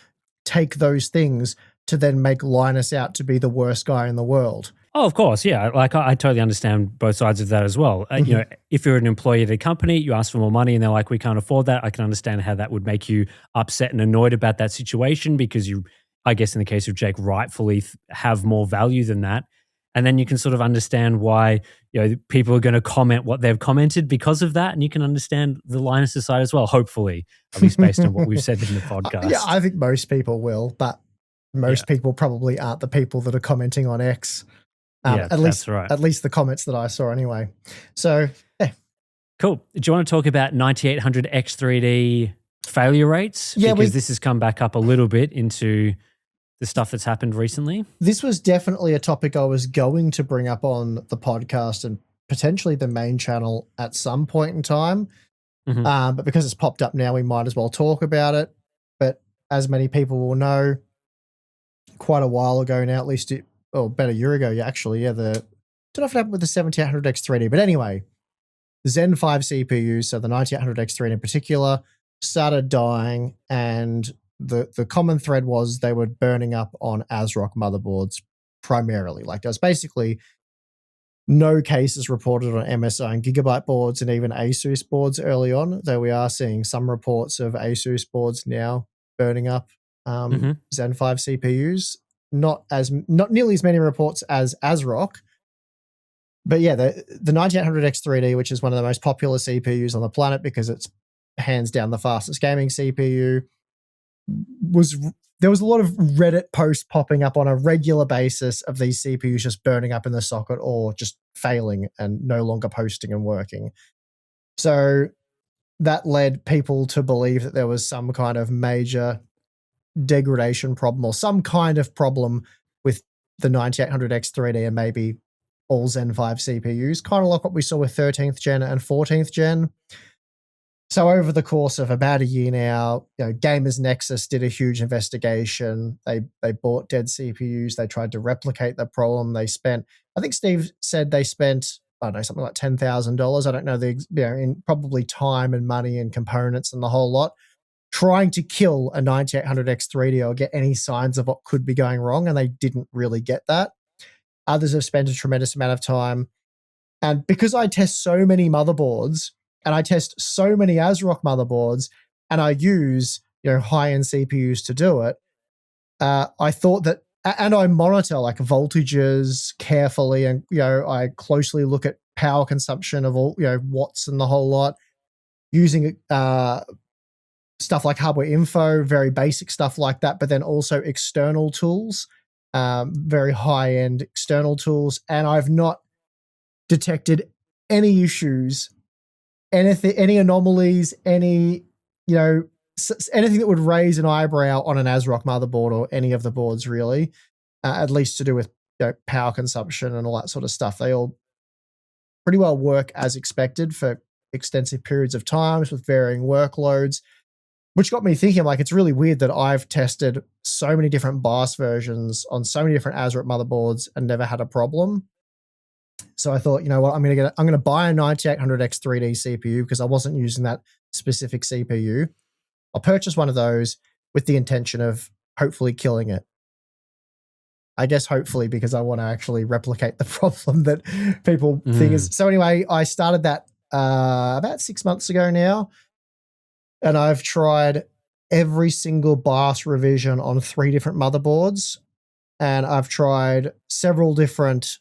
take those things to then make Linus out to be the worst guy in the world. Oh, of course, yeah. Like I totally understand both sides of that as well. You know, if you're an employee at a company, you ask for more money, and they're like, "We can't afford that." I can understand how that would make you upset and annoyed about that situation because you, I guess, in the case of Jake, rightfully have more value than that. And then you can sort of understand why people are going to comment what they've commented because of that, and you can understand the Linus side as well. Hopefully, at least based on what we've said in the podcast. Yeah, I think most people will, but most people probably aren't the people that are commenting on X. At least, that's right. At least the comments that I saw anyway. So, yeah. Cool. Do you want to talk about 9800 X3D failure rates? Yeah, because this has come back up a little bit into the stuff that's happened recently. This was definitely a topic I was going to bring up on the podcast and potentially the main channel at some point in time. But because it's popped up now, we might as well talk about it. But as many people will know, quite a while ago now, at least about a year ago, actually, don't know if it happened with the 7800 X3D, but anyway, Zen 5 CPUs, so the 9800 X3D in particular, started dying, and the common thread was they were burning up on ASRock motherboards primarily. Like there was basically no cases reported on MSI and Gigabyte boards and even ASUS boards early on, though we are seeing some reports of ASUS boards now burning up Zen 5 CPUs. Not nearly as many reports as ASRock, but yeah, the 9800 X3D, which is one of the most popular CPUs on the planet because it's hands down the fastest gaming CPU, there was a lot of Reddit posts popping up on a regular basis of these CPUs just burning up in the socket or just failing and no longer posting and working. So that led people to believe that there was some kind of major degradation problem or some kind of problem with the 9800 X3D and maybe all Zen 5 CPUs, kind of like what we saw with 13th gen and 14th gen. So over the course of about a year now, Gamers Nexus did a huge investigation. They bought dead CPUs. They tried to replicate the problem. They spent, I think Steve said they spent, I don't know, something like $10,000. I don't know in probably time and money and components and the whole lot, trying to kill a 9800 X3D or get any signs of what could be going wrong, and they didn't really get that. Others have spent a tremendous amount of time. And because I test so many motherboards, and I test so many ASRock motherboards, and I use high-end CPUs to do it, I thought that, and I monitor like voltages carefully, and I closely look at power consumption of all watts and the whole lot, using stuff like Hardware Info, very basic stuff like that, but then also external tools, very high-end external tools, and I've not detected any issues, anything, any anomalies, anything that would raise an eyebrow on an ASRock motherboard or any of the boards really, at least to do with power consumption and all that sort of stuff. They all pretty well work as expected for extensive periods of times with varying workloads, which got me thinking, like, it's really weird that I've tested so many different BIOS versions on so many different ASRock motherboards and never had a problem. So I thought, what, I'm going to buy a 9800 X3D CPU because I wasn't using that specific CPU. I'll purchase one of those with the intention of hopefully killing it. I guess hopefully because I want to actually replicate the problem that people think is. So anyway, I started that about 6 months ago now, and I've tried every single BIOS revision on 3 different motherboards, and I've tried several different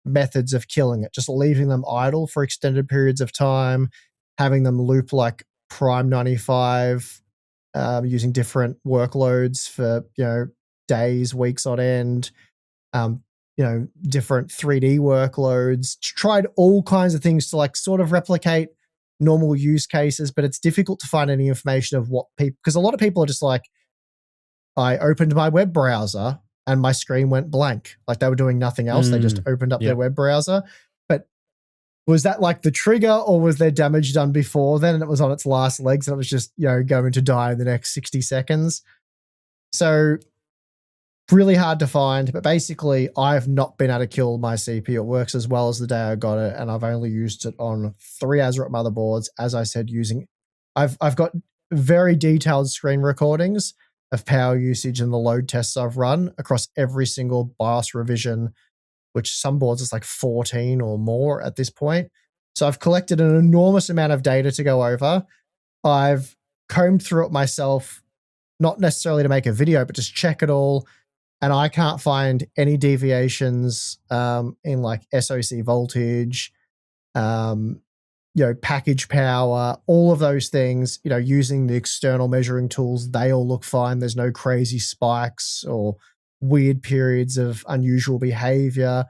methods of killing it, just leaving them idle for extended periods of time, having them loop like Prime 95, using different workloads for days, weeks on end, different 3D workloads. Tried all kinds of things to like sort of replicate normal use cases, but it's difficult to find any information of what people, because a lot of people are just like, I opened my web browser and my screen went blank. Like they were doing nothing else. They just opened up their web browser. But was that like the trigger, or was there damage done before then and it was on its last legs and it was just, going to die in the next 60 seconds? So really hard to find, but basically I've not been able to kill my CPU. It works as well as the day I got it, and I've only used it on 3 ASRock motherboards. As I said, I've got very detailed screen recordings of power usage and the load tests I've run across every single BIOS revision, which some boards is like 14 or more at this point. So I've collected an enormous amount of data to go over. I've combed through it myself, not necessarily to make a video, but just check it all. And I can't find any deviations in like SoC voltage, package power, all of those things, using the external measuring tools, they all look fine. There's no crazy spikes or weird periods of unusual behavior.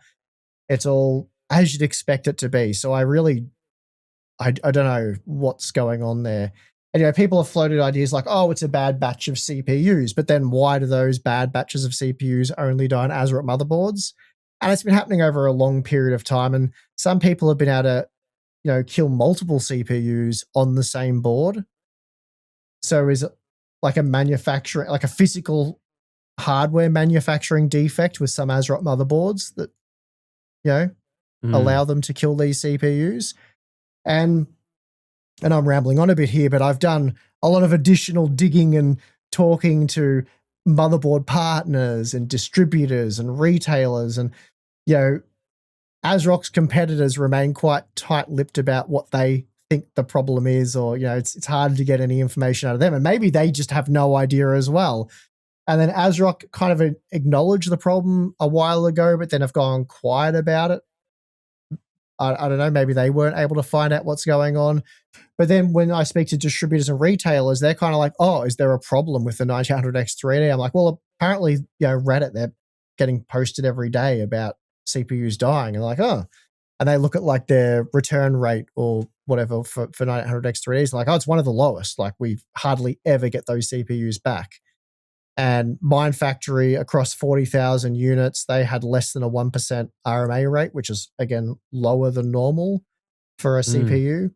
It's all as you'd expect it to be. So I don't know what's going on there. And, people have floated ideas like, oh, it's a bad batch of CPUs, but then why do those bad batches of CPUs only die on ASRock motherboards? And it's been happening over a long period of time. And some people have been able to, kill multiple CPUs on the same board. So is it like a physical hardware manufacturing defect with some ASRock motherboards that, allow them to kill these CPUs? And I'm rambling on a bit here, but I've done a lot of additional digging and talking to motherboard partners and distributors and retailers. And, ASRock's competitors remain quite tight-lipped about what they think the problem is, or, it's hard to get any information out of them. And maybe they just have no idea as well. And then ASRock kind of acknowledged the problem a while ago, but then have gone quiet about it. I don't know, maybe they weren't able to find out what's going on. But then when I speak to distributors and retailers, they're kind of like, oh, is there a problem with the 9800X3D? I'm like, well, apparently, Reddit, they're getting posted every day about CPUs dying. And like, oh. And they look at like their return rate or whatever for 9800X3Ds. Like, oh, it's one of the lowest. Like we hardly ever get those CPUs back. And Mind Factory, across 40,000 units, they had less than a 1% RMA rate, which is, again, lower than normal for a CPU.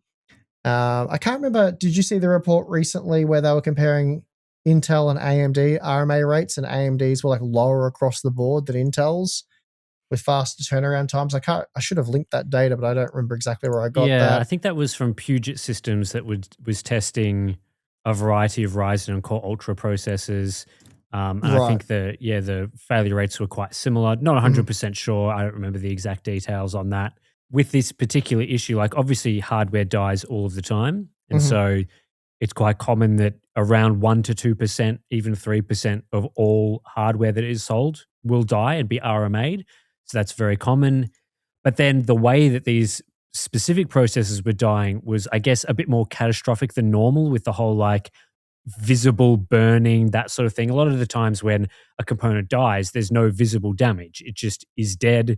I can't remember, did you see the report recently where they were comparing Intel and AMD RMA rates, and AMD's were like lower across the board than Intel's with faster turnaround times? I should have linked that data, but I don't remember exactly where I got that. Yeah, I think that was from Puget Systems that was testing a variety of Ryzen and Core Ultra processors. And right. I think the failure rates were quite similar. Not 100% sure. I don't remember the exact details on that. With this particular issue, like obviously hardware dies all of the time. And so it's quite common that around 1% to 2%, even 3% of all hardware that is sold will die and be RMA'd. So that's very common. But then the way that these specific processors were dying was, I guess, a bit more catastrophic than normal, with the whole like visible burning, that sort of thing. A lot of the times when a component dies, there's no visible damage. It just is dead.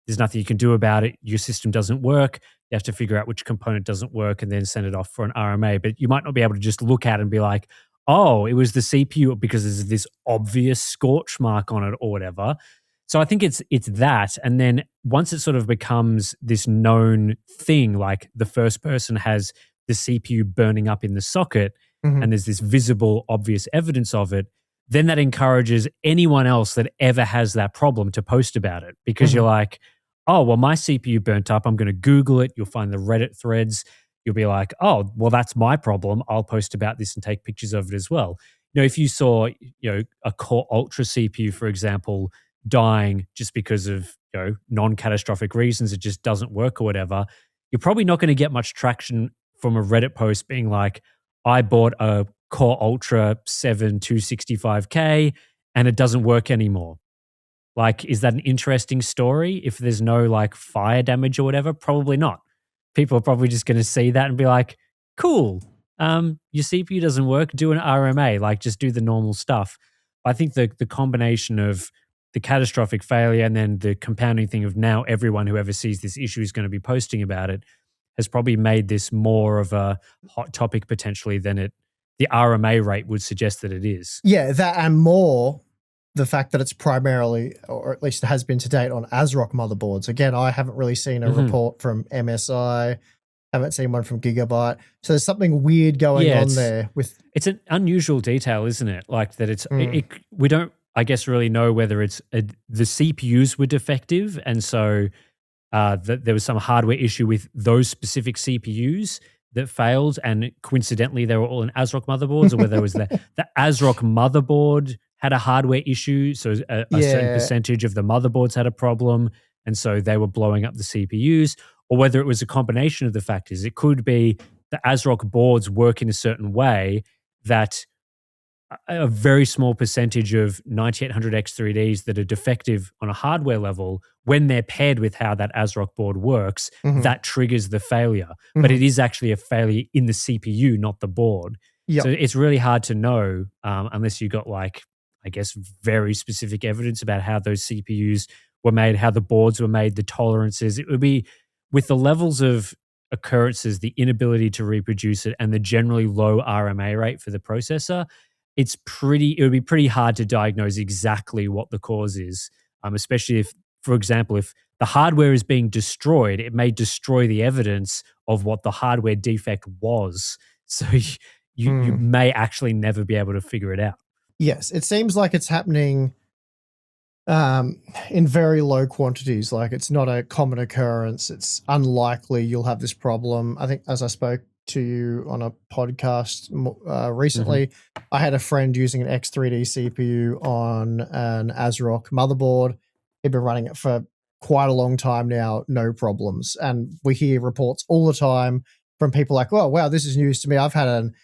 There's nothing you can do about it. Your system doesn't work. You have to figure out which component doesn't work and then send it off for an RMA. But you might not be able to just look at it and be like, oh, it was the CPU because there's this obvious scorch mark on it or whatever. So I think it's that. And then once it sort of becomes this known thing, like the first person has the CPU burning up in the socket, and there's this visible, obvious evidence of it, then that encourages anyone else that ever has that problem to post about it, because you're like, oh, well, my CPU burnt up. I'm going to Google it. You'll find the Reddit threads. You'll be like, oh, well, that's my problem. I'll post about this and take pictures of it as well. If you saw, a Core Ultra CPU, for example, dying just because of, non-catastrophic reasons, it just doesn't work or whatever, you're probably not going to get much traction from a Reddit post being like, I bought a Core Ultra 7 265K and it doesn't work anymore. Like, is that an interesting story if there's no like fire damage or whatever? Probably not. People are probably just going to see that and be like, cool, your CPU doesn't work, do an RMA, like just do the normal stuff. I think the combination of the catastrophic failure and then the compounding thing of now everyone who ever sees this issue is going to be posting about it has probably made this more of a hot topic potentially than it the RMA rate would suggest that it is. Yeah, that and more the fact that it's primarily, or at least it has been to date, on ASRock motherboards. Again, I haven't really seen a report from MSI, haven't seen one from Gigabyte. So there's something weird going on there with. It's an unusual detail, isn't it? Like that it's, we don't, I guess, really know whether it's the CPUs were defective. And so that there was some hardware issue with those specific CPUs that failed, and coincidentally they were all in ASRock motherboards, or whether it was the ASRock motherboard had a hardware issue, so a certain percentage of the motherboards had a problem, and so they were blowing up the CPUs, or whether it was a combination of the factors. It could be the ASRock boards work in a certain way that a very small percentage of 9800X3Ds that are defective on a hardware level, when they're paired with how that ASRock board works, that triggers the failure. But it is actually a failure in the CPU, not the board. So it's really hard to know unless you got, like, I guess, very specific evidence about how those CPUs were made, how the boards were made, the tolerances. It would be, with the levels of occurrences, the inability to reproduce it, and the generally low RMA rate for the processor, it would be pretty hard to diagnose exactly what the cause is, especially if, for example, if the hardware is being destroyed, it may destroy the evidence of what the hardware defect was. So you may actually never be able to figure it out. Yes, it seems like it's happening in very low quantities. Like, it's not a common occurrence. It's unlikely you'll have this problem. I think, as I spoke to you on a podcast recently, I had a friend using an X3D CPU on an ASRock motherboard. He'd been running it for quite a long time now, no problems. And we hear reports all the time from people like, oh, wow, this is news to me. I've had an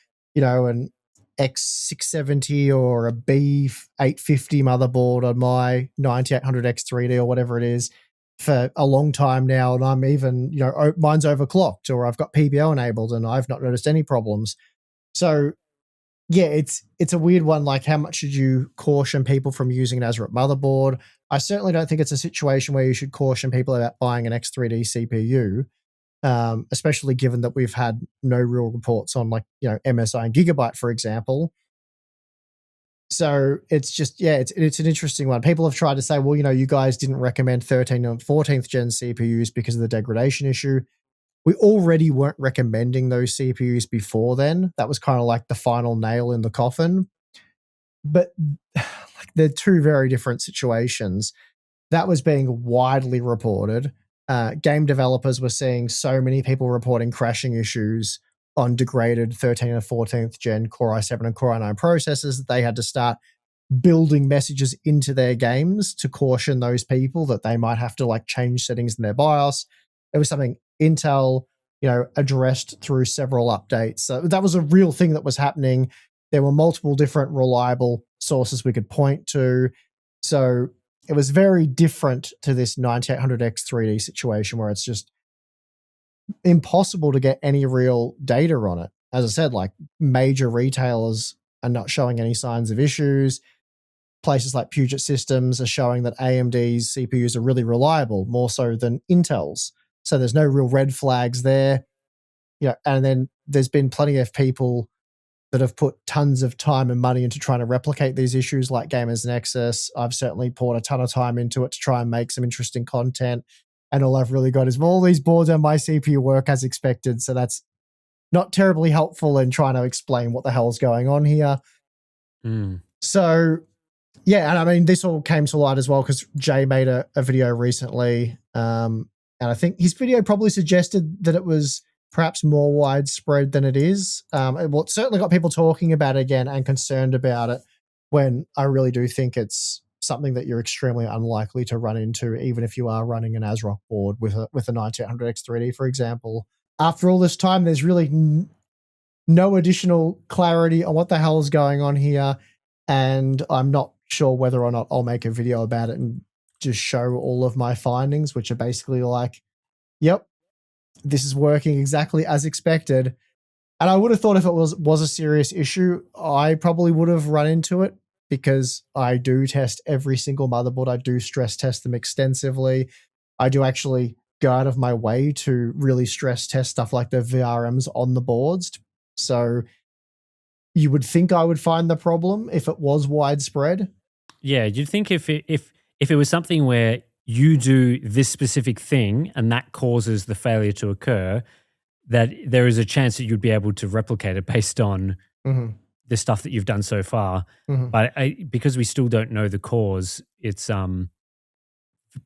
X670 or a B850 motherboard on my 9800X3D or whatever it is for a long time now, and I'm even, mine's overclocked, or I've got PBO enabled and I've not noticed any problems. So yeah, it's a weird one. Like, how much should you caution people from using an ASRock motherboard? I certainly don't think it's a situation where you should caution people about buying an X3D CPU, especially given that we've had no real reports on, like, MSI and Gigabyte, for example. So it's just, it's an interesting one. People have tried to say, well, you guys didn't recommend 13th and 14th gen CPUs because of the degradation issue. We already weren't recommending those CPUs before then. That was kind of like the final nail in the coffin. But like, they're two very different situations. That was being widely reported. Game developers were seeing so many people reporting crashing issues on degraded 13th and 14th gen Core i7 and Core i9 processors that they had to start building messages into their games to caution those people that they might have to, like, change settings in their BIOS. It was something Intel, addressed through several updates. So that was a real thing that was happening. There were multiple different reliable sources we could point to. So it was very different to this 9800X3D situation where it's just impossible to get any real data on it. As I said, like, major retailers are not showing any signs of issues. Places like Puget Systems are showing that AMD's CPUs are really reliable, more so than Intel's. So there's no real red flags there. And then there's been plenty of people that have put tons of time and money into trying to replicate these issues, like Gamers Nexus. I've certainly poured a ton of time into it to try and make some interesting content. And all I've really got is, well, all these boards on my CPU work as expected. So that's not terribly helpful in trying to explain what the hell's going on here. So, yeah, and I mean, this all came to light as well because Jay made a video recently. And I think his video probably suggested that it was perhaps more widespread than it is. It certainly got people talking about it again and concerned about it, when I really do think it's something that you're extremely unlikely to run into, even if you are running an ASRock board with a 9800X3D, for example. After all this time, there's really no additional clarity on what the hell is going on here, and I'm not sure whether or not I'll make a video about it and just show all of my findings, which are basically like, yep, this is working exactly as expected. And I would have thought if it was a serious issue, I probably would have run into it, because I do test every single motherboard. I do stress test them extensively. I do actually go out of my way to really stress test stuff like the VRMs on the boards. So you would think I would find the problem if it was widespread. Yeah, you'd think if it was something where you do this specific thing and that causes the failure to occur, that there is a chance that you'd be able to replicate it based on Mm-hmm. the stuff that you've done so far. Mm-hmm. But because we still don't know the cause, it's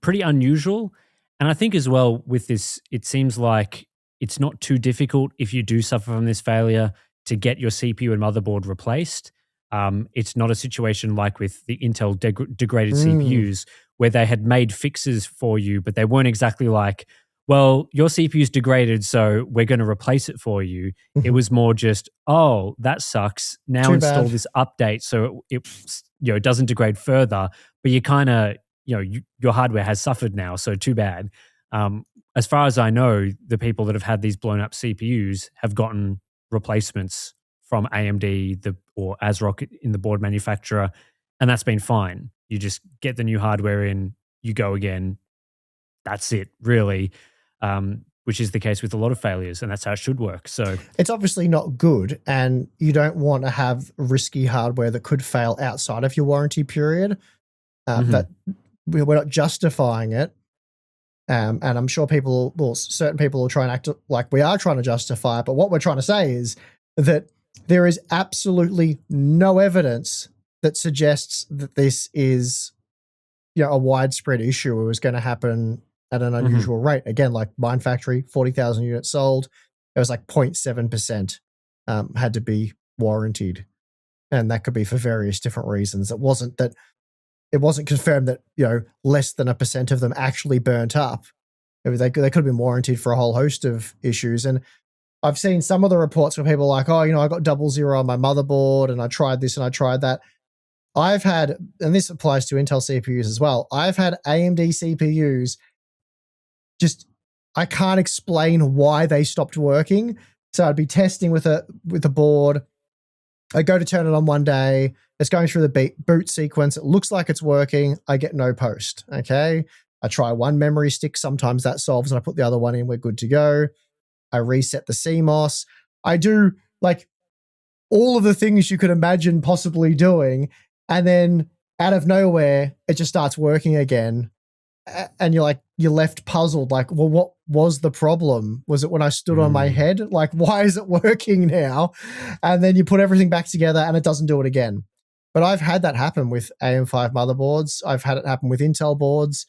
pretty unusual. And I think as well with this, it seems like it's not too difficult if you do suffer from this failure to get your CPU and motherboard replaced. It's not a situation like with the Intel degraded CPUs where they had made fixes for you, but they weren't exactly like, well, your CPU's degraded, so we're going to replace it for you. It was more just, oh, that sucks. Now Too install bad. this update so it doesn't degrade further. But you kind of, your hardware has suffered now, so too bad. As far as I know, the people that have had these blown up CPUs have gotten replacements from AMD or ASRock in the board manufacturer, and that's been fine. You just get the new hardware in, you go again. That's it, really, which is the case with a lot of failures, and that's how it should work. So it's obviously not good, and you don't want to have risky hardware that could fail outside of your warranty period. That we're not justifying it. And I'm sure certain people will try and act like we are trying to justify it. But what we're trying to say is that there is absolutely no evidence that suggests that this is, a widespread issue or is going to happen at an unusual rate. Again, like Mind Factory, 40,000 units sold. It was like 0.7% had to be warrantied. And that could be for various different reasons. It wasn't confirmed that, less than 1% of them actually burnt up. They could have been warranted for a whole host of issues. And I've seen some of the reports where people are like, oh, I got 00 on my motherboard and I tried this and I tried that. I've had, and this applies to Intel CPUs as well, I've had AMD CPUs I can't explain why they stopped working. So I'd be testing with a board. I go to turn it on one day. It's going through the boot sequence. It looks like it's working. I get no post. Okay. I try one memory stick. Sometimes that solves and I put the other one in. We're good to go. I reset the CMOS. I do like all of the things you could imagine possibly doing. And then out of nowhere, it just starts working again. And you're left puzzled. Like, well, what was the problem? Was it when I stood on my head? Like, why is it working now? And then you put everything back together and it doesn't do it again. But I've had that happen with AM5 motherboards. I've had it happen with Intel boards.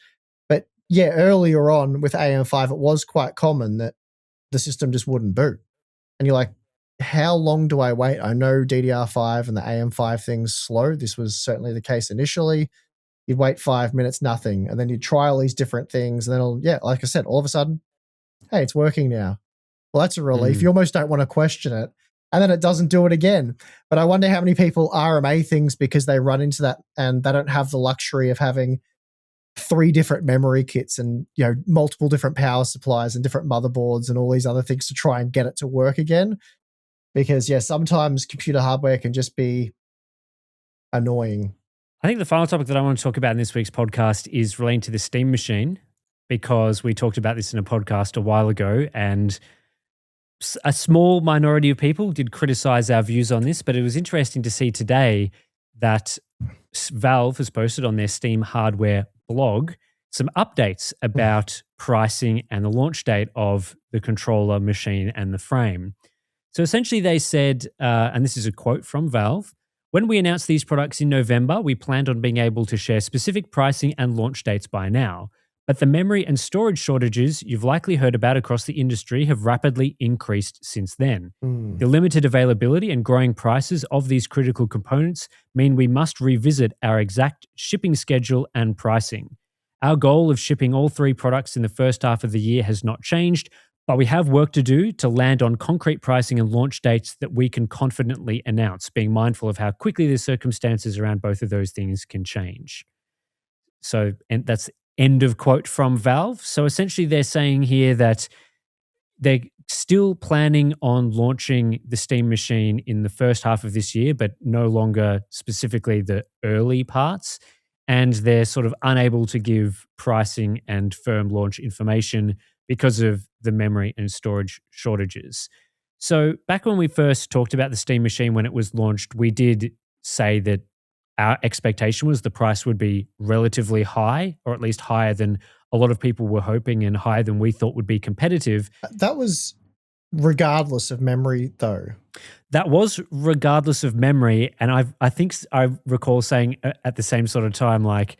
But yeah, earlier on with AM5, it was quite common that the system just wouldn't boot. And you're like, how long do I wait? I know DDR5 and the AM5 thing's slow. This was certainly the case initially. You'd wait 5 minutes, nothing. And then you'd try all these different things. And then like I said, all of a sudden, hey, it's working now. Well, that's a relief. You almost don't want to question it. And then it doesn't do it again. But I wonder how many people RMA things because they run into that and they don't have the luxury of having 3 different memory kits and, multiple different power supplies and different motherboards and all these other things to try and get it to work again. Because, sometimes computer hardware can just be annoying. I think the final topic that I want to talk about in this week's podcast is relating to the Steam machine, because we talked about this in a podcast a while ago and a small minority of people did criticize our views on this, but it was interesting to see today that Valve has posted on their Steam hardware blog some updates about pricing and the launch date of the controller, machine, and the frame. So essentially they said, and this is a quote from Valve, "When we announced these products in November, we planned on being able to share specific pricing and launch dates by now. But the memory and storage shortages you've likely heard about across the industry have rapidly increased since then. The limited availability and growing prices of these critical components mean we must revisit our exact shipping schedule and pricing. Our goal of shipping all 3 products in the first half of the year has not changed, but we have work to do to land on concrete pricing and launch dates that we can confidently announce, being mindful of how quickly the circumstances around both of those things can change." So, and that's end of quote from Valve. So essentially they're saying here that they're still planning on launching the Steam machine in the first half of this year, but no longer specifically the early parts. And they're sort of unable to give pricing and firm launch information because of the memory and storage shortages. So back when we first talked about the Steam Machine when it was launched, we did say that our expectation was the price would be relatively high, or at least higher than a lot of people were hoping and higher than we thought would be competitive. That was regardless of memory, though. That was regardless of memory. And I think I recall saying at the same sort of time, like,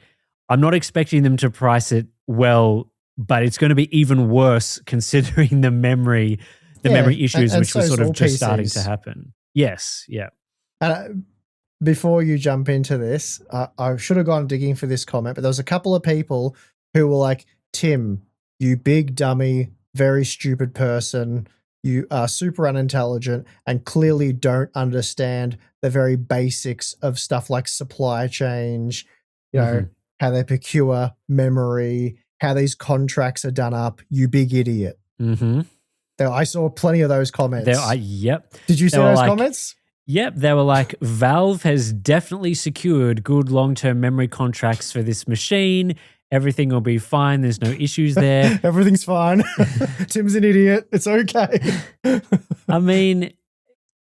I'm not expecting them to price it well, but it's going to be even worse considering the memory issues, and which was sort of just starting to PCs. happen. Yes, yeah. Before you jump into this, I should have gone digging for this comment, but there was a couple of people who were like, Tim, you big dummy, very stupid person. You are super unintelligent and clearly don't understand the very basics of stuff like supply chain, how they procure memory, how these contracts are done up. You big idiot. Mm-hmm. I saw plenty of those comments. Yep. Did you see those comments? Yep, they were like, Valve has definitely secured good long-term memory contracts for this machine. Everything will be fine. There's no issues there. Everything's fine. Tim's an idiot. It's okay. I mean,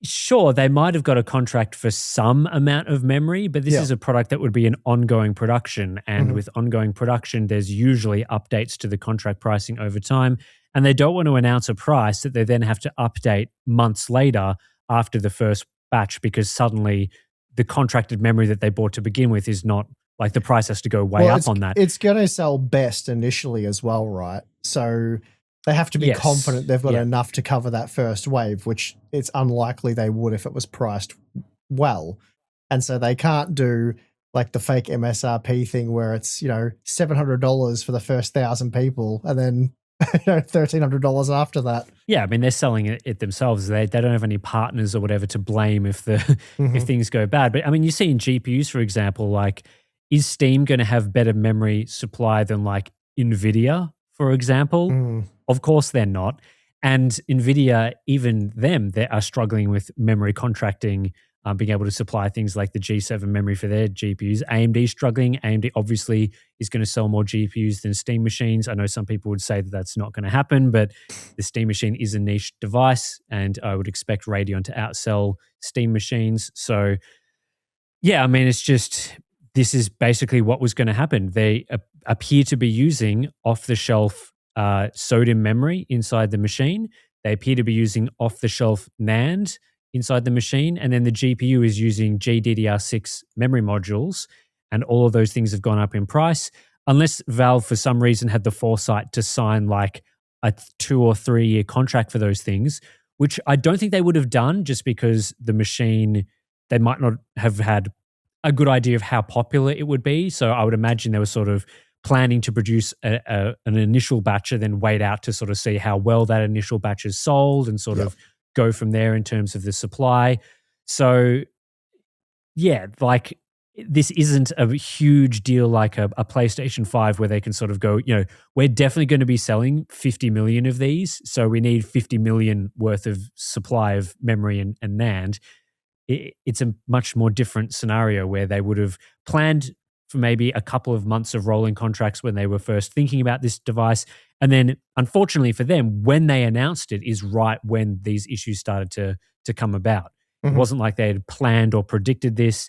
sure, they might have got a contract for some amount of memory, but this is a product that would be an ongoing production. And with ongoing production, there's usually updates to the contract pricing over time. And they don't want to announce a price that they then have to update months later after the first batch, because suddenly the contracted memory that they bought to begin with is not, like, the price has to go way up on that. It's going to sell best initially as well, right? So they have to be confident they've got enough to cover that first wave, which it's unlikely they would if it was priced well. And so they can't do like the fake MSRP thing where it's, $700 for the first 1,000 people and then $1,300 after that. Yeah, I mean, they're selling it themselves. They don't have any partners or whatever to blame if if things go bad. But I mean, you see in GPUs, for example, like, is Steam going to have better memory supply than like NVIDIA, for example? Of course they're not. And NVIDIA, even them, they are struggling with memory contracting, being able to supply things like the G7 memory for their GPUs. AMD struggling. AMD obviously is going to sell more GPUs than Steam machines. I know some people would say that that's not going to happen, but the Steam machine is a niche device, and I would expect Radeon to outsell Steam machines. So, yeah, I mean, it's just, this is basically what was going to happen. They appear to be using off-the-shelf SODIMM memory inside the machine. They appear to be using off-the-shelf NAND inside the machine, and then the GPU is using GDDR6 memory modules, and all of those things have gone up in price, unless Valve for some reason had the foresight to sign like a 2 or 3 year contract for those things, which I don't think they would have done, just because the machine, they might not have had a good idea of how popular it would be. So I would imagine they were sort of planning to produce an initial batch and then wait out to sort of see how well that initial batch is sold and sort of go from there in terms of the supply. So, yeah, like, this isn't a huge deal like a PlayStation 5 where they can sort of go, we're definitely going to be selling 50 million of these, so we need 50 million worth of supply of memory and NAND. It's a much more different scenario where they would have planned for maybe a couple of months of rolling contracts when they were first thinking about this device. And then, unfortunately for them, when they announced it is right when these issues started to come about. It wasn't like they had planned or predicted this.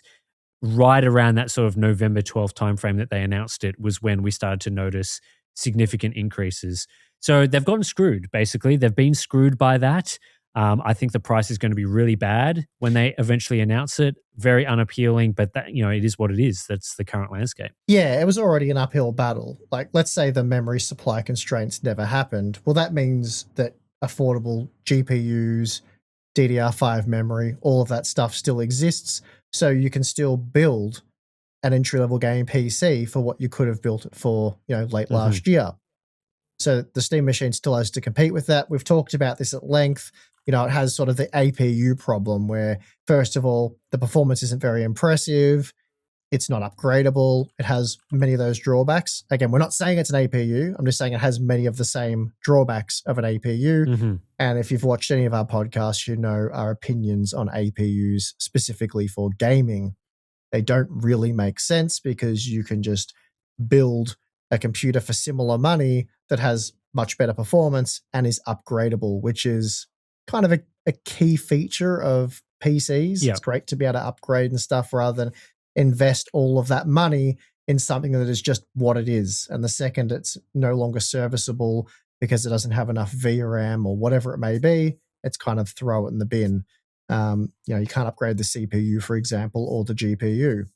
Right around that sort of November 12th timeframe that they announced it was when we started to notice significant increases. So they've gotten screwed, basically. They've been screwed by that. I think the price is going to be really bad when they eventually announce it. Very unappealing, but that, it is what it is. That's the current landscape. Yeah, it was already an uphill battle. Like, let's say the memory supply constraints never happened. Well, that means that affordable GPUs, DDR5 memory, all of that stuff still exists. So you can still build an entry-level game PC for what you could have built it for, late last year. So the Steam machine still has to compete with that. We've talked about this at length. It has sort of the APU problem where, first of all, the performance isn't very impressive. It's not upgradable. It has many of those drawbacks. Again, we're not saying it's an APU. I'm just saying it has many of the same drawbacks of an APU. And if you've watched any of our podcasts, you know our opinions on APUs specifically for gaming. They don't really make sense because you can just build a computer for similar money that has much better performance and is upgradable, which is kind of a a key feature of PCs. Yeah. It's great to be able to upgrade and stuff rather than invest all of that money in something that is just what it is. And the second it's no longer serviceable because it doesn't have enough VRAM or whatever it may be, it's kind of throw it in the bin. You can't upgrade the CPU, for example, or the GPU.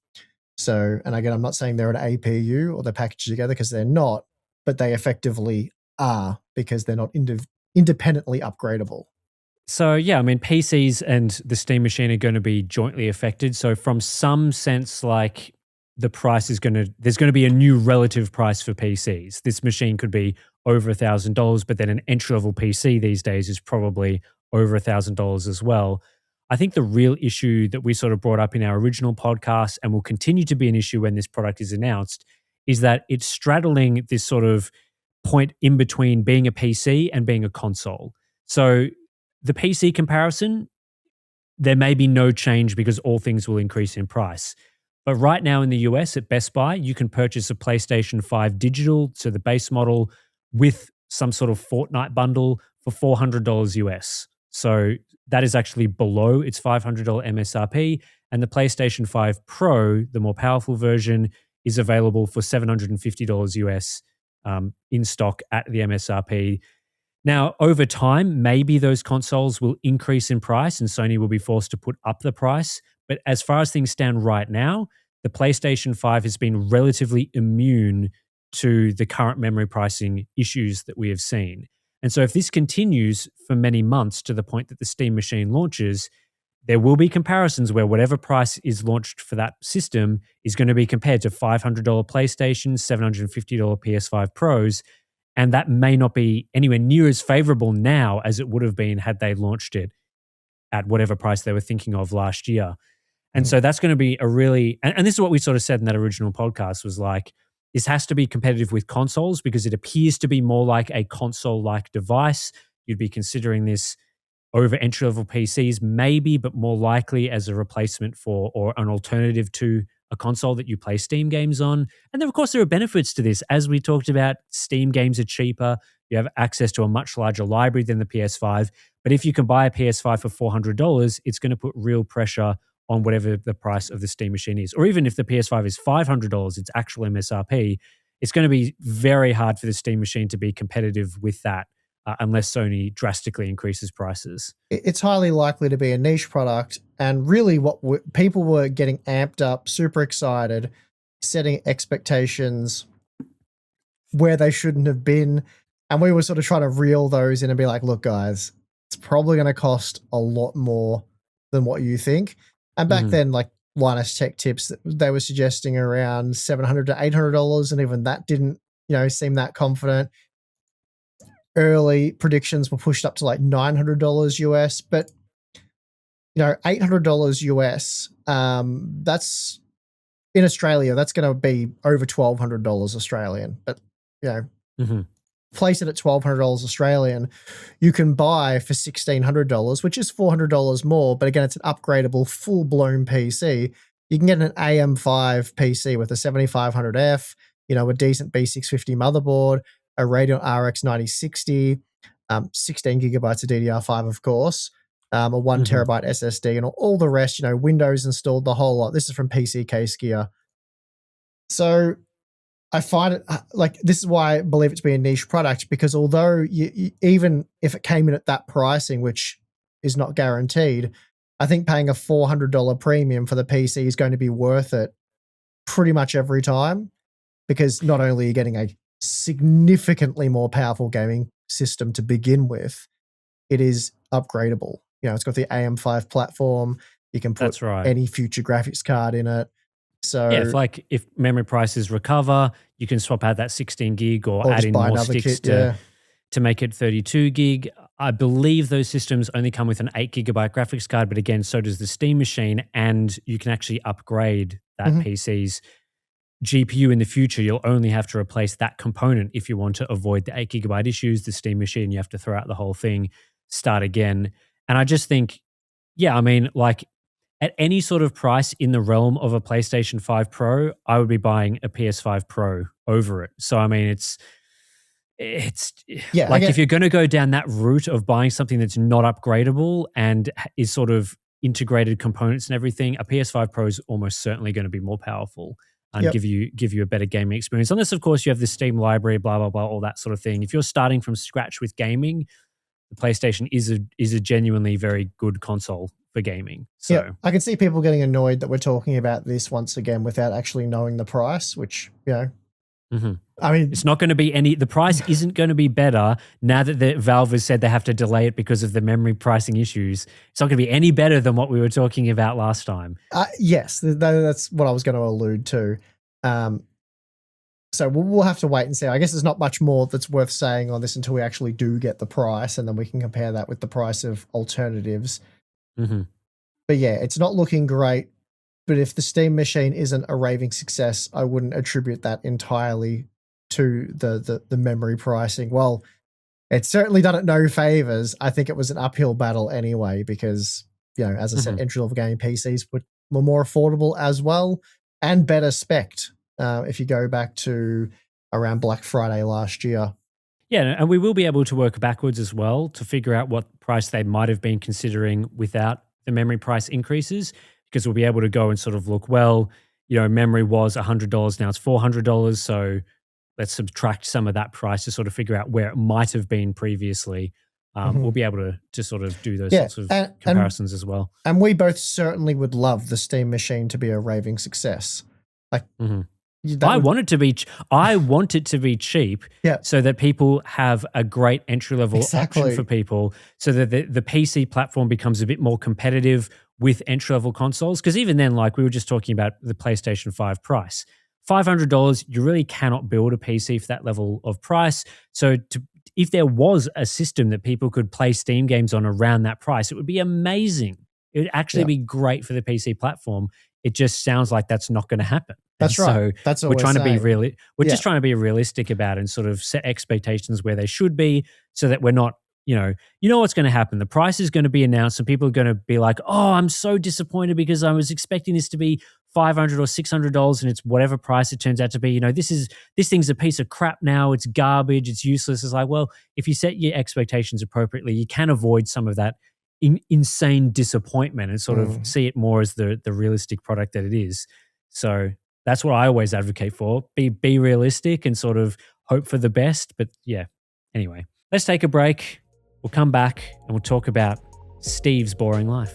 So, and again, I'm not saying they're an APU or they're packaged together because they're not, but they effectively are because they're not independently upgradable. So, yeah, I mean, PCs and the Steam Machine are going to be jointly affected. So, from some sense, like the price is there's going to be a new relative price for PCs. This machine could be over $1,000, but then an entry-level PC these days is probably over $1,000 as well. I think the real issue that we sort of brought up in our original podcast and will continue to be an issue when this product is announced is that it's straddling this sort of point in between being a PC and being a console. So the PC comparison, there may be no change because all things will increase in price. But right now in the US at Best Buy, you can purchase a PlayStation 5 digital, so the base model, with some sort of Fortnite bundle for $400 US. So that is actually below its $500 MSRP. And the PlayStation 5 Pro, the more powerful version, is available for $750 US in stock at the MSRP. Now, over time, maybe those consoles will increase in price and Sony will be forced to put up the price. But as far as things stand right now, the PlayStation 5 has been relatively immune to the current memory pricing issues that we have seen. And so if this continues for many months to the point that the Steam Machine launches, there will be comparisons where whatever price is launched for that system is going to be compared to $500 PlayStation, $750 PS5 Pros, and that may not be anywhere near as favorable now as it would have been had they launched it at whatever price they were thinking of last year. And so that's going to be a really, and this is what we sort of said in that original podcast, was like, this has to be competitive with consoles because it appears to be more like a console-like device. You'd be considering this over entry-level PCs, maybe, but more likely as a replacement for or an alternative to a console that you play Steam games on. And then, of course, there are benefits to this. As we talked about, Steam games are cheaper. You have access to a much larger library than the PS5. But if you can buy a PS5 for $400, it's going to put real pressure on whatever the price of the Steam Machine is. Or even if the PS5 is $500, its actual MSRP, it's going to be very hard for the Steam Machine to be competitive with that unless Sony drastically increases prices. It's highly likely to be a niche product. And really what people were getting amped up, super excited, setting expectations where they shouldn't have been. And we were sort of trying to reel those in and be like, look, guys, it's probably going to cost a lot more than what you think. And back then, like Linus Tech Tips, they were suggesting around $700 to $800, and even that didn't, seem that confident. Early predictions were pushed up to like $900 US, but $800 US. That's in Australia. That's going to be over $1,200 Australian. But place it at $1,200 Australian, you can buy for $1,600, which is $400 more. But again, it's an upgradable, full-blown PC. You can get an AM5 PC with a 7500F, a decent B650 motherboard, a Radeon RX 9060, 16 gigabytes of DDR5, of course, a 1 terabyte SSD, and all the rest, Windows installed, the whole lot. This is from PC Case Gear. So I find it like, this is why I believe it to be a niche product, because although you, even if it came in at that pricing, which is not guaranteed, I think paying a $400 premium for the PC is going to be worth it pretty much every time, because not only are you getting a significantly more powerful gaming system to begin with, it is upgradable. It's got the AM5 platform. You can put any future graphics card in it. So yeah, if memory prices recover, you can swap out that 16 gig or add in more sticks to make it 32 gig. I believe those systems only come with an 8 gigabyte graphics card, but again, so does the Steam Machine, and you can actually upgrade that PC's GPU in the future. You'll only have to replace that component if you want to avoid the 8 gigabyte issues. The Steam Machine, you have to throw out the whole thing, start again. And I just think, at any sort of price in the realm of a PlayStation 5 Pro, I would be buying a PS5 Pro over it. So, I mean, it's Yeah, like if you're going to go down that route of buying something that's not upgradable and is sort of integrated components and everything, a PS5 Pro is almost certainly going to be more powerful and Yep. give you a better gaming experience. Unless, of course, you have the Steam library, blah blah blah, all that sort of thing. If you're starting from scratch with gaming, the PlayStation is a genuinely very good console for gaming. So yeah, I can see people getting annoyed that we're talking about this once again without actually knowing the price, which, I mean, it's not going to be the price isn't going to be better now that the Valve has said they have to delay it because of the memory pricing issues. It's not going to be any better than what we were talking about last time. yes, that's what I was going to allude to. So we'll have to wait and see. I guess there's not much more that's worth saying on this until we actually do get the price, and then we can compare that with the price of alternatives. But yeah, it's not looking great. But if the Steam machine isn't a raving success, I wouldn't attribute that entirely to the memory pricing. Well, it's certainly done it no favors. I think it was an uphill battle anyway, because, as I said, entry-level gaming PCs were more affordable as well and better spec'd if you go back to around Black Friday last year. Yeah, and we will be able to work backwards as well to figure out what price they might have been considering without the memory price increases, because we'll be able to go and sort of look, well, memory was $100, now it's $400, so let's subtract some of that price to sort of figure out where it might have been previously. We'll be able to sort of do those sorts of comparisons as well. And we both certainly would love the Steam machine to be a raving success. Like, I want it to be cheap, so that people have a great entry-level option for people, so that the PC platform becomes a bit more competitive with entry-level consoles. Because even then, like we were just talking about the PlayStation 5 price, $500, you really cannot build a PC for that level of price. So if there was a system that people could play Steam games on around that price, it would be amazing. It would actually be great for the PC platform. It just sounds like that's not going to happen. That's right. So that's what we're trying saying. to be just trying to be realistic about it and sort of set expectations where they should be, so that we're not, what's going to happen. The price is going to be announced and people are going to be like, oh, I'm so disappointed because I was expecting this to be $500 or $600 and it's whatever price it turns out to be. This thing's a piece of crap now. It's garbage. It's useless. It's like, well, if you set your expectations appropriately, you can avoid some of that insane disappointment and sort of see it more as the realistic product that it is. So that's what I always advocate for. Be realistic and sort of hope for the best. But yeah, anyway, let's take a break. We'll come back and we'll talk about Steve's boring life.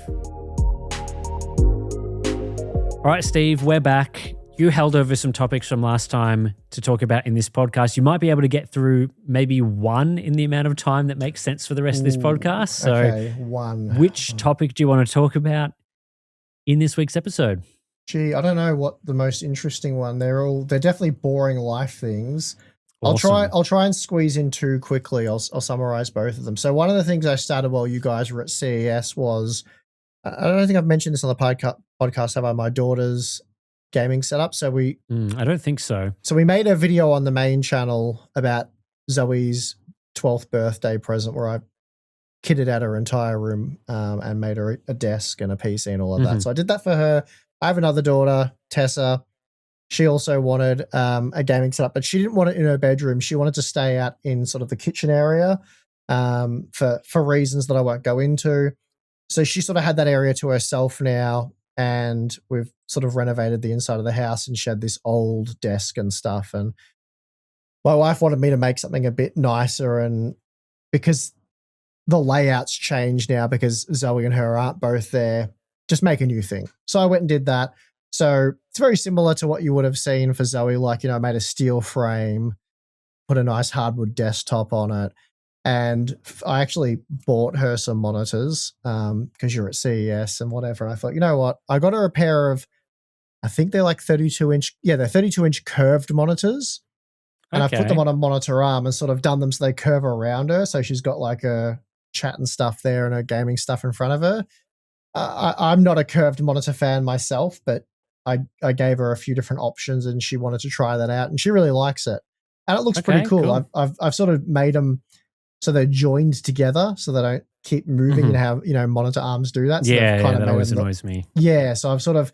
All right, Steve, we're back. You held over some topics from last time to talk about in this podcast. You might be able to get through maybe one in the amount of time that makes sense for the rest of this podcast. So one. Which topic do you want to talk about in this week's episode? Gee, I don't know what the most interesting one. They're definitely boring life things. Awesome. I'll try and squeeze in two quickly. I'll summarize both of them. So one of the things I started while you guys were at CES was, I don't think I've mentioned this on the podcast, have I? My daughter's gaming setup. So I don't think so. So we made a video on the main channel about Zoe's 12th birthday present, where I kitted out her entire room and made her a desk and a PC and all of that. So I did that for her. I have another daughter, Tessa. She also wanted a gaming setup, but she didn't want it in her bedroom. She wanted to stay out in sort of the kitchen area for reasons that I won't go into. So she sort of had that area to herself now, and we've sort of renovated the inside of the house, and she had this old desk and stuff. And my wife wanted me to make something a bit nicer, and because the layout's changed now because Zoe and her aren't both there, just make a new thing. So I went and did that. So it's very similar to what you would have seen for Zoe. Like, I made a steel frame, put a nice hardwood desktop on it. And I actually bought her some monitors because you're at CES and whatever. And I thought, you know what? I got her a pair of, I think they're like 32-inch. Yeah, they're 32-inch curved monitors. And I put them on a monitor arm and sort of done them so they curve around her. So she's got like a chat and stuff there and her gaming stuff in front of her. I'm not a curved monitor fan myself, but I gave her a few different options and she wanted to try that out and she really likes it. And it looks pretty cool. I've sort of made them so they're joined together so they don't keep moving and have, monitor arms do that. So that always annoys me. Yeah. So I've sort of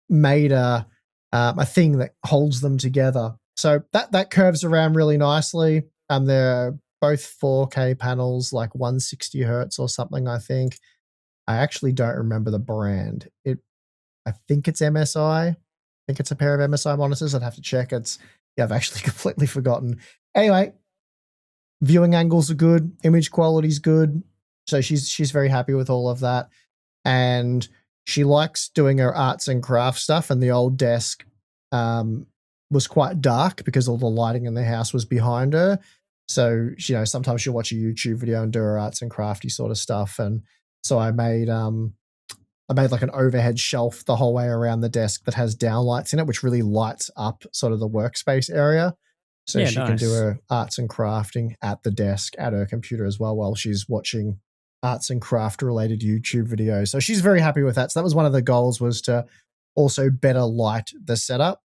made a thing that holds them together. So that curves around really nicely. and they're both 4K panels, like 160 hertz or something, I think. I actually don't remember the brand. I think it's MSI. I think it's a pair of MSI monitors. I'd have to check. I've actually completely forgotten. Anyway, viewing angles are good. Image quality's good. So she's very happy with all of that. And she likes doing her arts and crafts stuff. And the old desk was quite dark because all the lighting in the house was behind her. So, sometimes she'll watch a YouTube video and do her arts and crafty sort of stuff. And so I made like an overhead shelf the whole way around the desk that has downlights in it, which really lights up sort of the workspace area. So she can do her arts and crafting at the desk, at her computer as well, while she's watching arts and craft related YouTube videos. So she's very happy with that. So that was one of the goals, was to also better light the setup.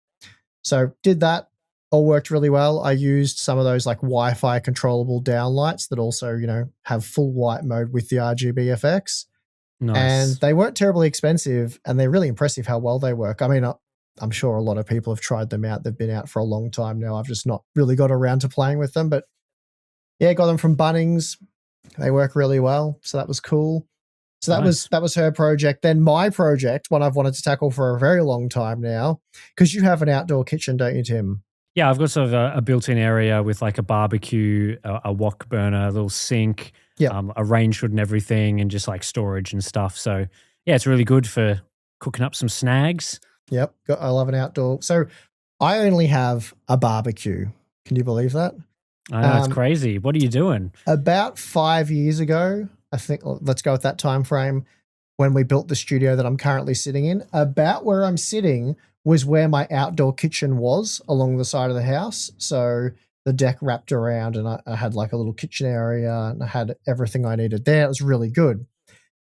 So did that. All worked really well. I used some of those like Wi-Fi controllable downlights that also, have full white mode with the RGB effects. Nice. And they weren't terribly expensive, and they're really impressive how well they work. I mean, I'm sure a lot of people have tried them out. They've been out for a long time now. I've just not really got around to playing with them, but yeah, got them from Bunnings. They work really well. So that was cool. So that was her project. Then my project, one I've wanted to tackle for a very long time now, because you have an outdoor kitchen, don't you, Tim? Yeah, I've got sort of a built-in area with like a barbecue, a wok burner, a little sink, a range hood and everything, and just like storage and stuff. So yeah, it's really good for cooking up some snags. Yep, I love an outdoor. So I only have a barbecue. Can you believe that? I know, it's crazy. What are you doing? About 5 years ago, I think, let's go with that time frame, when we built the studio that I'm currently sitting in, about where I'm sitting was where my outdoor kitchen was along the side of the house. So the deck wrapped around, and I had like a little kitchen area, and I had everything I needed there. It was really good.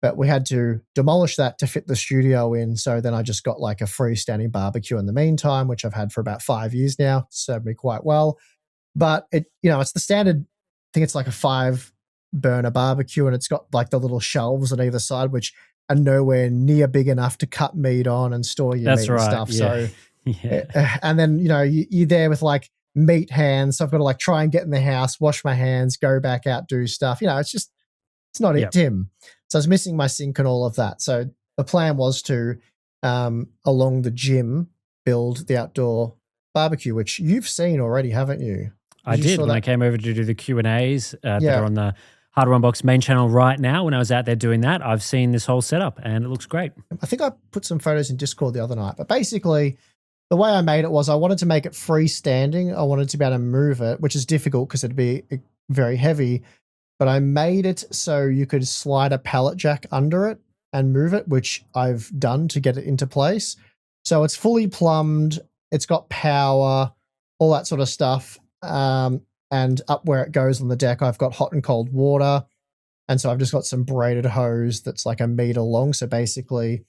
But we had to demolish that to fit the studio in. So then I just got like a freestanding barbecue in the meantime, which I've had for about 5 years now. It's served me quite well. But it's the standard, I think it's like a 5 burner barbecue, and it's got like the little shelves on either side, which are nowhere near big enough to cut meat on and store your meat and stuff. Yeah. So, and then, you're there with like meat hands. So I've got to like try and get in the house, wash my hands, go back out, do stuff. It's not it, Tim. So I was missing my sink and all of that. So the plan was to, along the gym, build the outdoor barbecue, which you've seen already, haven't you? I did when I came over to do the Q&As that are on the Hard One Box main channel right now. When I was out there doing that, I've seen this whole setup and it looks great. I think I put some photos in Discord the other night, but basically the way I made it was I wanted to make it freestanding. I wanted to be able to move it, which is difficult because it'd be very heavy, but I made it so you could slide a pallet jack under it and move it, which I've done to get it into place. So it's fully plumbed. It's got power, all that sort of stuff. And up where it goes on the deck, I've got hot and cold water. And so I've just got some braided hose that's like a meter long. So basically,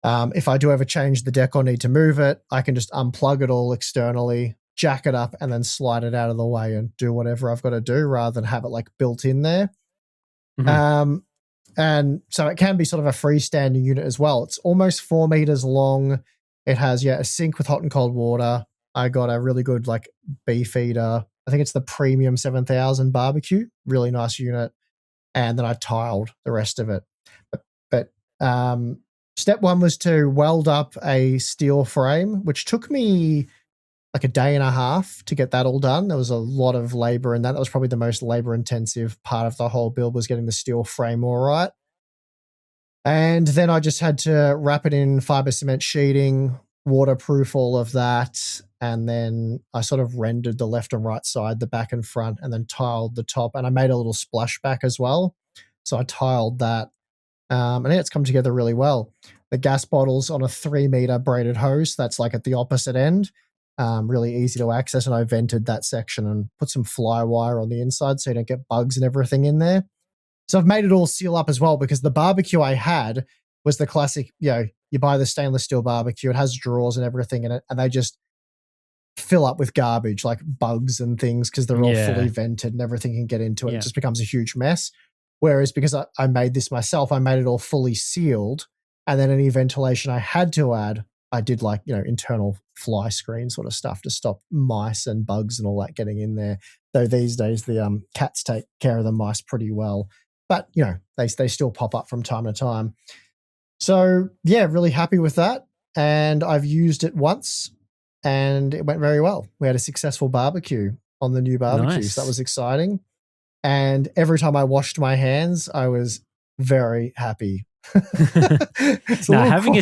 if I do ever change the deck or need to move it, I can just unplug it all externally, jack it up, and then slide it out of the way and do whatever I've got to do rather than have it like built in there. Mm-hmm. And so it can be sort of a freestanding unit as well. It's almost 4 meters long. It has, a sink with hot and cold water. I got a really good like beef eater. I think it's the Premium 7000 barbecue. Really nice unit. And then I tiled the rest of it. But step one was to weld up a steel frame, which took me like a day and a half to get that all done. There was a lot of labor in that. That was probably the most labor intensive part of the whole build, was getting the steel frame all right. And then I just had to wrap it in fiber cement sheeting, waterproof all of that. And then I sort of rendered the left and right side, the back and front, and then tiled the top. And I made a little splashback as well. So I tiled that. And it's come together really well. The gas bottle's on a 3 meter braided hose. That's like at the opposite end. Really easy to access. And I vented that section and put some fly wire on the inside so you don't get bugs and everything in there. So I've made it all seal up as well, because the barbecue I had was the classic, you buy the stainless steel barbecue. It has drawers and everything in it, and they just fill up with garbage like bugs and things because they're all fully vented and everything can get into it. It just becomes a huge mess. Whereas because I made this myself, I made it all fully sealed, and then any ventilation I had to add, I did like, internal fly screen sort of stuff to stop mice and bugs and all that getting in there. Though these days the cats take care of the mice pretty well. But, they still pop up from time to time. So, yeah, really happy with that. And I've used it once and it went very well. We had a successful barbecue on the new barbecue. Nice. So that was exciting. And every time I washed my hands, I was very happy. Now, having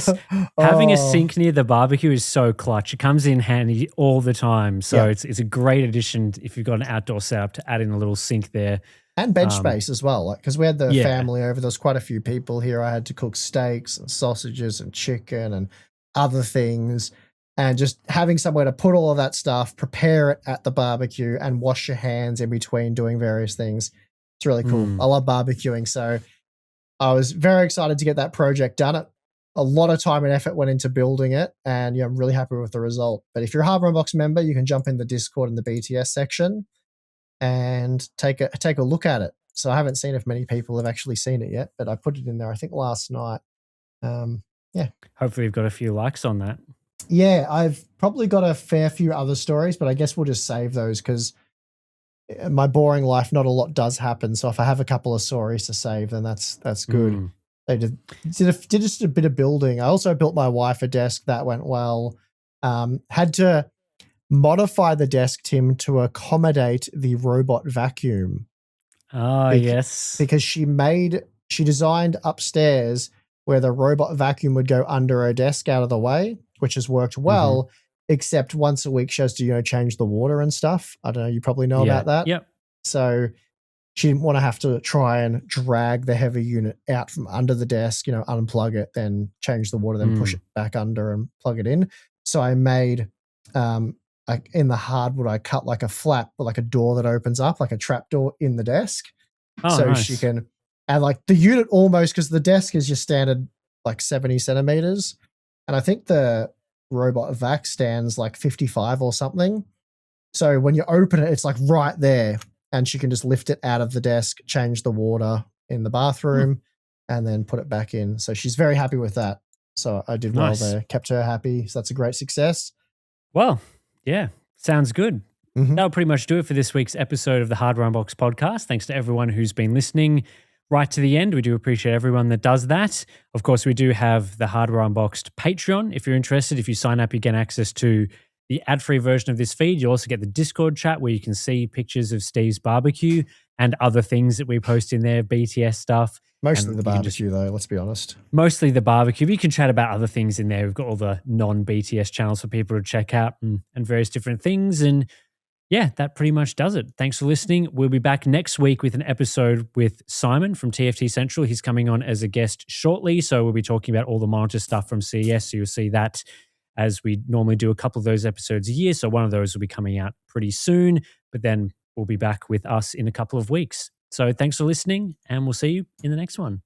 a sink near the barbecue is so clutch. It comes in handy all the time. So it's a great addition if you've got an outdoor setup to add in a little sink there. And bench space as well, because we had the family over. There was quite a few people here. I had to cook steaks and sausages and chicken and other things. And just having somewhere to put all of that stuff, prepare it at the barbecue, and wash your hands in between doing various things. It's really cool. I love barbecuing. So I was very excited to get that project done. A lot of time and effort went into building it, and I'm really happy with the result. But if you're a Hardware Unboxed member, you can jump in the Discord in the BTS section and take a look at it. So I haven't seen if many people have actually seen it yet, but I put it in there, I think, last night. Hopefully you've got a few likes on that. Yeah, I've probably got a fair few other stories, but I guess we'll just save those because in my boring life, not a lot does happen. So if I have a couple of stories to save, then that's good. They did just a bit of building. I also built my wife a desk. That went well. Had to modify the desk, Tim, to accommodate the robot vacuum. Oh, yes. Because she designed upstairs where the robot vacuum would go under her desk out of the way, which has worked well, except once a week she has to, change the water and stuff. I don't know, you probably know about that. Yep. So she didn't want to have to try and drag the heavy unit out from under the desk, unplug it, then change the water, then push it back under and plug it in. So I made, like in the hardwood, I cut like a flap with like a door that opens up, like a trap door in the desk. Oh, so nice. She can, and like the unit almost, because the desk is your standard like 70 centimeters. And I think the robot vac stands like 55 or something. So when you open it, it's like right there. And she can just lift it out of the desk, change the water in the bathroom, and then put it back in. So she's very happy with that. So I did well there, kept her happy. So that's a great success. Well, yeah, sounds good. That'll pretty much do it for this week's episode of the Hardware Unboxed podcast. Thanks to everyone who's been listening right to the end. We do appreciate everyone that does that. Of course, we do have the Hardware Unboxed Patreon. If you're interested, if you sign up, you get access to the ad-free version of this feed. You also get the Discord chat where you can see pictures of Steve's barbecue and other things that we post in there, BTS stuff. Mostly the barbecue, though, let's be honest. Mostly the barbecue. We can chat about other things in there. We've got all the non-BTS channels for people to check out and various different things. And yeah, that pretty much does it. Thanks for listening. We'll be back next week with an episode with Simon from TFT Central. He's coming on as a guest shortly. So we'll be talking about all the monitor stuff from CES. So you'll see that as we normally do a couple of those episodes a year. So one of those will be coming out pretty soon, but then we'll be back with us in a couple of weeks. So thanks for listening, and we'll see you in the next one.